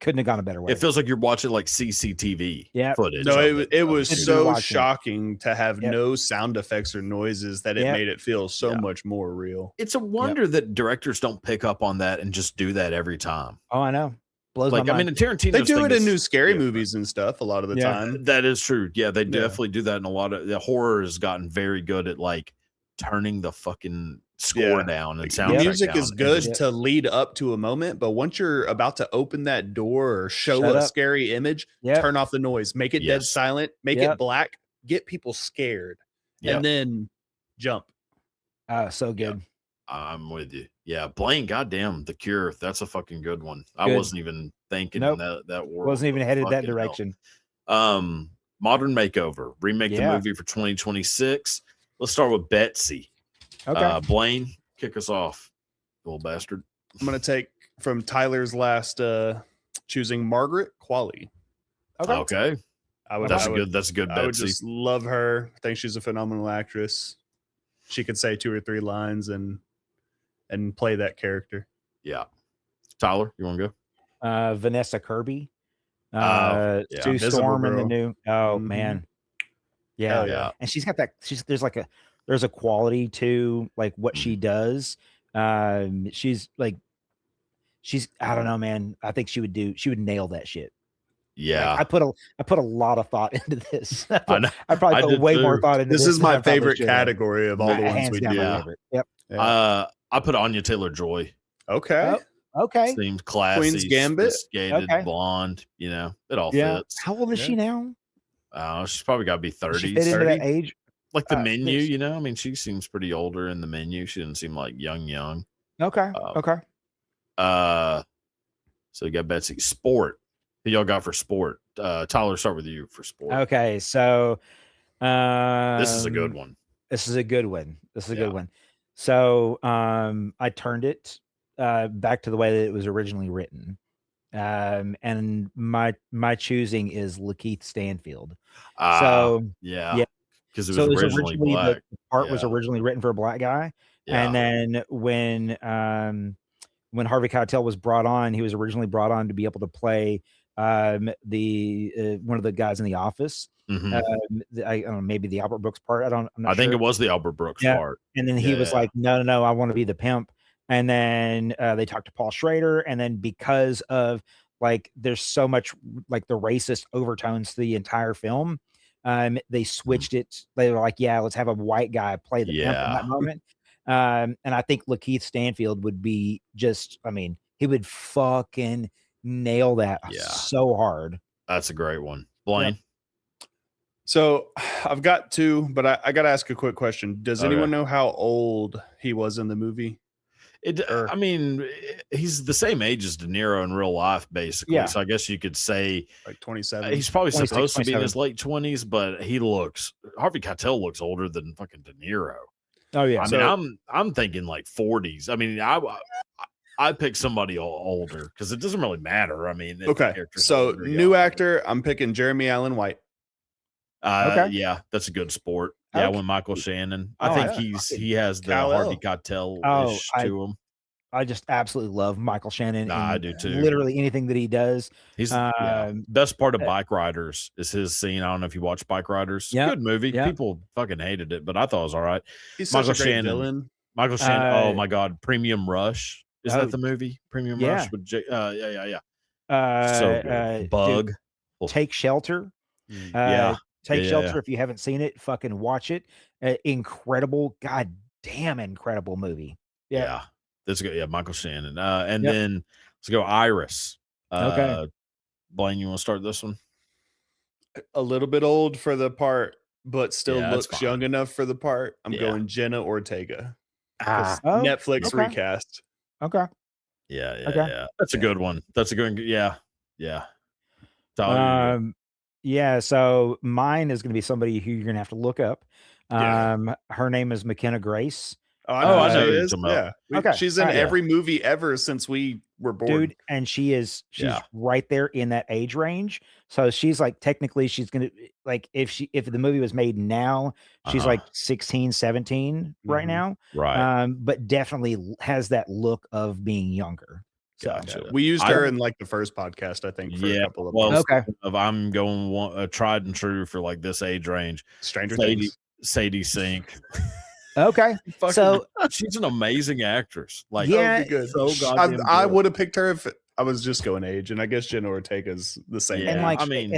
couldn't have gone a better way. It feels like you're watching like CCTV Yep. footage. No, of it of was the Couldn't be shootout. so watching it. shocking to have Yep. no sound effects or noises that it Yep. made it feel so Yeah. much more real. It's a wonder that directors don't pick up on that and just do that every time. Oh, I know. Blows Like, my I mind. mean, in Tarantino's They do thing it in is new scary different. movies and stuff a lot of the Yeah. time. That is true. Yeah, they Yeah. definitely do that in a lot of the horror has gotten very good at like turning the fucking score Yeah. down and Like, soundtrack the music down is and good just- to lead up to a moment, but once you're about to open that door or show Shut a up. scary image, Yep. turn off the noise, make it dead Yes. silent, make Yep. it black, get people scared, Yep. and then jump. So good. I'm with you. Yeah, Blaine, goddamn, The Cure. That's a fucking good one. I Good. wasn't even thinking Nope. in that world. Wasn't even but headed that fucking hell. direction. Modern Makeover. Remake the Yeah. movie for 2026. Let's start with Betsy. Okay. Blaine, kick us off, little bastard. I'm gonna take from Tyler's last choosing Margaret Qualley. Okay. That's a good I would Betsy. just love her. I think she's a phenomenal actress. She could say 2 or 3 lines and play that character. Yeah. Tyler, you want to go? Vanessa Kirby. yeah. Sue Invisible Storm in the Girl. new. Oh Mhm. man. Yeah. Hell yeah. And she's got that. There's a quality to like what she does. She's I don't know, man. I think she would nail that shit. Yeah. Like, I put a lot of thought into this. I know. I probably I put did way more too. thought into this. This is than my I probably favorite should have. category of all the ones Hands we down do. my Yeah. favorite. Yep. Yeah. I put Anya Taylor-Joy. Okay. Okay. Seems classy, Queen's Gambit. sophisticated, Okay. blonde. You know, it all Yeah. fits. How old is she now? She's probably got to be Does she fit 30s. into that 30? age? Like the menu, this- you know. I mean, she seems pretty older in the menu. She didn't seem like young. Okay. Okay. So you got Betsy. Sport. Who y'all got for sport? Tyler, start with you for sport. Okay. So This is a good one. This is a good one. Yeah. Good one. So I turned it back to the way that it was originally written. And my choosing is Lakeith Stanfield. Yeah. Because it So was originally black. the part was Yeah. originally written for a black guy. Yeah. And then when Harvey Keitel was brought on, he was originally brought on to be able to play the one of the guys in The Office. Mhm. I don't know, maybe the Albert Brooks part. I'm not I think sure. it was the Albert Brooks Yeah. part. And then he Yeah, was yeah. like, no, I want to be the pimp. And then they talked to Paul Schrader. And then because of like, there's so much like the racist overtones to the entire film, they switched it. They were like, yeah, let's have a white guy play the pimp in Yeah. that moment. And I think Lakeith Stanfield would be he would fucking nail that Yeah. so hard. That's a great one. Blaine. So I've got 2, but I got to ask a quick question. Does Okay. anyone know how old he was in the movie? I mean, he's the same age as De Niro in real life, basically. Yeah. So I guess you could say Like 27. he's probably 26, supposed to be in 27. his late 20s, but Harvey Keitel looks older than fucking De Niro. Oh yeah. I mean, I'm thinking like 40s. I mean, I pick somebody older because it doesn't really matter. I mean, if the Okay. character's So older, new yeah. actor, I'm picking Jeremy Allen White. Okay. Yeah, that's a good sport. Yeah, Okay. when Michael Shannon. Oh, I think yeah. he has the Kal-El. Harvey Keitel Oh, ish to him. I just absolutely love Michael Shannon. Nah, I in do too. Literally anything that he does. He's best part of Bike Riders is his scene. I don't know if you watch Bike Riders. Yep, Good movie. yep. People fucking hated it, but I thought it was all right. He's Michael such a great Shannon. villain. Michael Shannon. Oh my God, Premium Rush. Is Oh, that the movie? Premium yeah. Rush with yeah. So good. Bug. Dude, Take Shelter. Yeah. Take Yeah, Shelter. yeah. If you haven't seen it, fucking watch it. Incredible, goddamn incredible movie. Yeah. That's good. Yeah, Michael Shannon. And Yep. then let's go Iris. Okay. Blaine, you want to start this one? A little bit old for the part, but still Yeah, that's looks fine. young enough for the part. I'm Yeah. going Jenna Ortega. 'Cause Oh, Netflix okay. recast. Okay. Yeah. That's a good one. That's a good. Yeah. Tyler, you go. Yeah, so mine is going to be somebody who you're going to have to look up. Yeah. Her name is McKenna Grace. Oh, I who know she who you're is. talking about. Yeah, Okay, she's in alright. every movie ever since we were born. Dude, and she's Yeah. right there in that age range. So she's like technically she's gonna like if the movie was made now, she's like 16, 17 right Mhm. now. Right. But definitely has that look of being younger. So Gotcha. Yeah, we used I her don't- in like the first podcast, I think, for a Yeah. couple of Well, months. Okay. speaking of, I'm going tried and true for like this age range. Stranger Sadie, Things. Sadie Sink. Okay. Fucking, So she's an amazing actress. Like, That would yeah, be good. so goddamn I good. would have picked her if I was just going age, and I guess Jenna Ortega's the same. and Yeah, like I mean,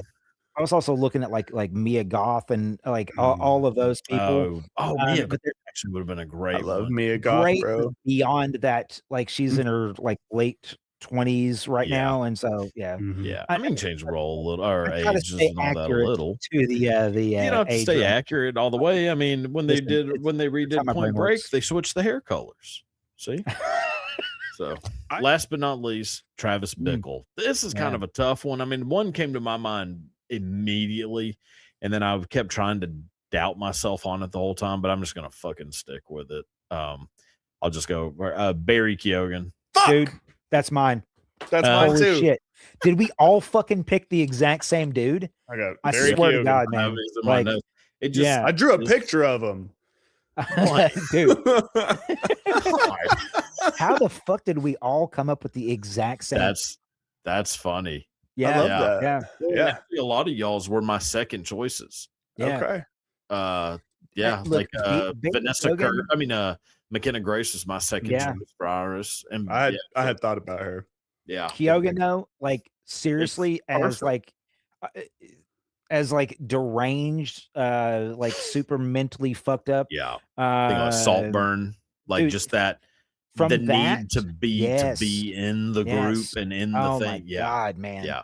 I was also looking at like Mia Goth and like all of those people. Mia But they're actually would have been a I great love one. Mia Goth, great, bro. but beyond that, like she's in her like late 20s right Yeah. now. And so yeah. Mhm. Yeah, I- I mean, change the role a little, or I try to age stay and all that a accurate little. to the You don't have to age stay range. accurate all the way. I mean, when they Listen, redid how my brain Point Break, works. they switched the hair colors. See? So, I- last but not least, Travis Mm. Bickle. This is kind Yeah. of a tough one. I mean, one came to my mind immediately, and then I kept trying to doubt myself on it the whole time, but I'm just gonna fucking stick with it. I'll just go Barry Keoghan. Fuck! Dude, that's mine. That's mine Holy too. shit. Did we all fucking pick the exact same dude? I got I Barry swear to Keoghan. God, I man. mean, it's in my Like, notes. It just, yeah. I drew a This- picture of him. Dude, God, how the fuck did we all come up with the exact same? that's funny. Yeah. I love Yeah. that. Yeah. Well, Yeah. actually, a lot of y'all's were my second choices. Yeah. Okay. Yeah, Look, like Baby Vanessa Keoghan- Kirk. I mean, McKenna Grace was my second Yeah. choice for Iris, and I yeah, had thought about her. yeah, Keoghan though, like seriously, perfect. uh, as like deranged, like super mentally fucked up. yeah. Thing like Saltburn, like dude, just that from the that, need to be yes, in the group yes. and in the Oh thing. my Yeah, God, man. yeah,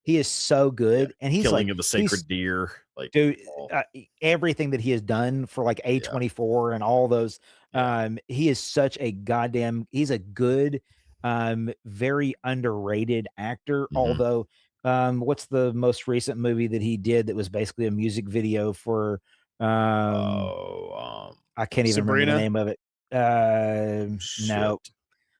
He is so good, and he's killing like of the he's sacred deer, like dude, oh, everything that he has done for like A24 and all those, Yeah. he is such a goddamn he's a good, very underrated actor. Mhm. Although, what's the most recent movie that he did that was basically a music video for, I can't even remember the Sabrina? name of it. No, shit. no.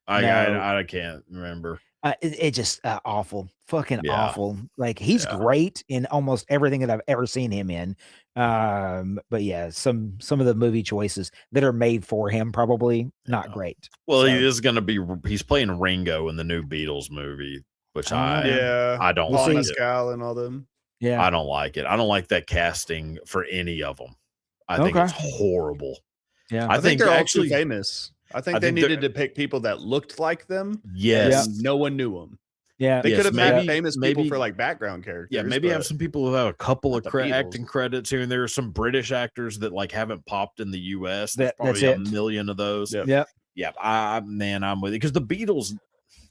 I can't remember. It just awful, fucking Yeah. awful. Like he's Yeah. great in almost everything that I've ever seen him in. But yeah, some of the movie choices that are made for him probably not Yeah. great. Well, So, he is going to be. He's playing Ringo in the new Beatles movie, which I don't know, man. Yeah. I don't We'll Paul like see. it. Mescal and all them. Yeah. I don't like it. I don't like that casting for any of them. I think it's horrible. Yeah. I think they're actually all too famous. I think I they think they're- needed to pick people that looked like them. Yes. And no one knew them. Yeah. They Yes, could have had maybe- famous people maybe- for like background characters. Yeah, maybe have but some people who have a couple of not the Beatles. acting credits here and there. Some British actors that like haven't popped in the U.S. There's That's probably a it. million of those. Yep. Yep. Yeah, I'm with you because the Beatles.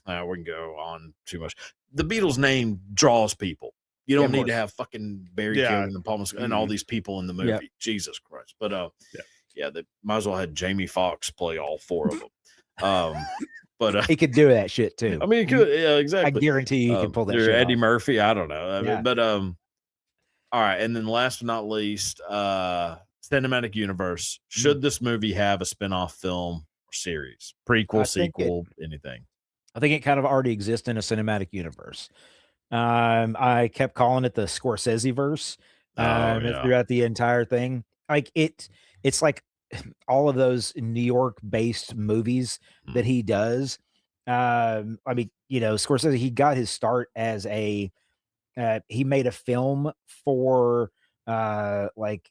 We can go on too much. The Beatles name draws people. You Yeah, don't of need to course. have fucking Barry Yeah. Keoghan and Paul Mescal and all these people in the movie. Yep. Jesus Christ! But Yeah. yeah, they might as well have Jamie Foxx play all four of them. But He could do that shit too. I mean, it could, yeah, I exactly. guarantee you he can pull that Or shit Eddie off. Murphy, I don't know. Yeah. But all right, and then last but not least, cinematic universe. Should this movie have a spin-off film or series, prequel, I think sequel, anything? I think it kind of already exists in a cinematic universe. I kept calling it the Scorsese verse. Yeah. Throughout the entire thing. Like it's like all of those New York based movies that he does. I mean, Scorsese, he got his start as he made a film like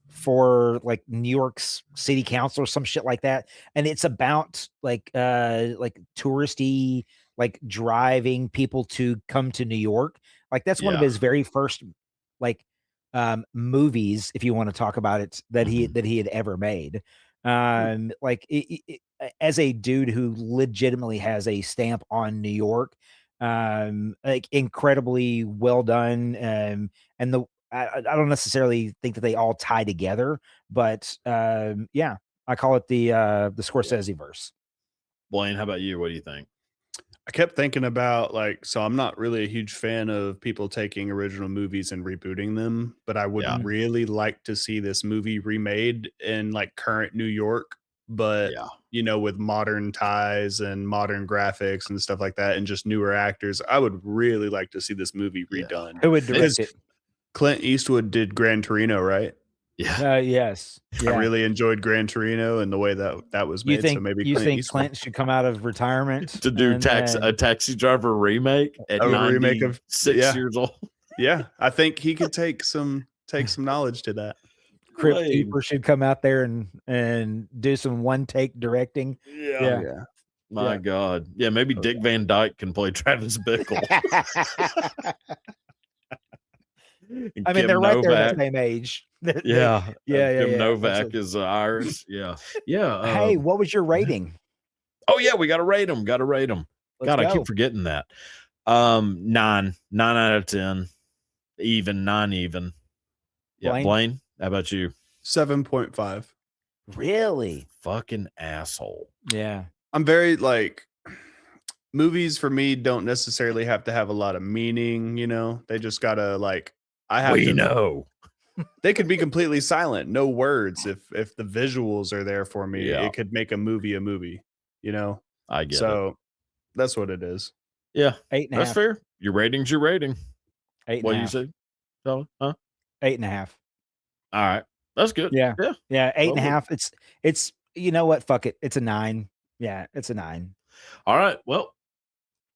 for like New York's city council or some shit like that, and it's about like touristy, like driving people to come to New York. Like that's one of Yeah. his very first like movies, if you want to talk about it, that he had ever made. Like as a dude who legitimately has a stamp on New York, like incredibly well done. And I don't necessarily think that they all tie together, but yeah, I call it the Scorsese verse. Blaine, how about you? What do you think? I kept thinking about like, so I'm not really a huge fan of people taking original movies and rebooting them, but I would Yeah. really like to see this movie remade in like current New York, but Yeah. you know, with modern ties and modern graphics and stuff like that, and just newer actors. I would really like to see this movie Yeah. redone. Who would Because direct it? Clint Eastwood did Gran Torino, right? Yeah. Yes. I Yeah. really enjoyed Gran Torino and the way that was You made. think So maybe you Clint think Eastwood. Clint should come out of retirement To do and a taxi driver remake at A remake of 96 years old. Yeah, I think he could take some knowledge to that. Crypt Blaine. Keeper should come out there and do some one take directing. Yeah. Yeah. Yeah. My Yeah. God. Yeah, maybe Oh, Dick Van Dyke can play Travis Bickle. And I mean, Kim they're right there Novak. the same age. Yeah. Kim yeah. Novak Absolutely. is Iris. Yeah. Yeah. Hey, what was your rating? Oh, yeah. We got to rate them. Let's God, I go. keep forgetting that. 9 out of 10. Even, 9 even. Yeah. Blaine? Blaine, how about you? 7.5. Really? Fucking asshole. Yeah. I'm very like movies for me don't necessarily have to have a lot of meaning, you know. They just gotta like I have We to know. they could be completely silent, no words. If the visuals are there for me, Yeah. it could make a movie, you know. I get it. So that's what it is. Yeah. 8.5. That's fair. Your rating's your rating. 8.5. What do you say? So, huh? 8.5. All right. That's good. Yeah. Yeah. Yeah. 8.5. Well, It's you know what? Fuck it. It's a 9. Yeah, it's a 9. all right. Well,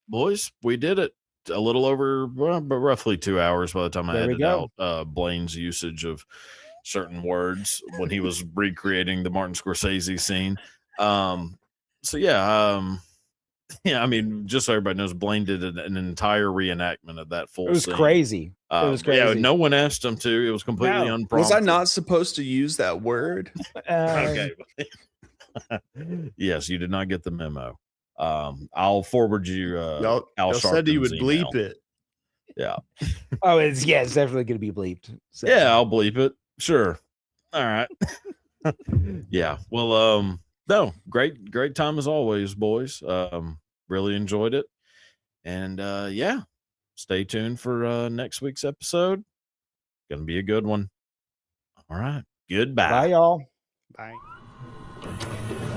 boys, we did it. A little over, but roughly 2 hours by the time I There we edited go. out Blaine's usage of certain words when he was recreating the Martin Scorsese scene. So yeah, yeah. I mean, just so everybody knows, Blaine did an entire reenactment of that full. It was scene. crazy. It was crazy. Yeah, no one asked him to. It was completely No. unprompted. Was I not supposed to use that word? Okay. Yes, you did not get the memo. I'll forward you. Y'all Al said you would Sharpton's email. bleep it. Yeah. Oh, it's definitely going to be bleeped. So. Yeah, I'll bleep it. Sure. All right. Yeah. Well, no, great time as always, boys. Really enjoyed it. And yeah, stay tuned for next week's episode. Gonna be a good one. All right. Goodbye. Bye, y'all. Bye.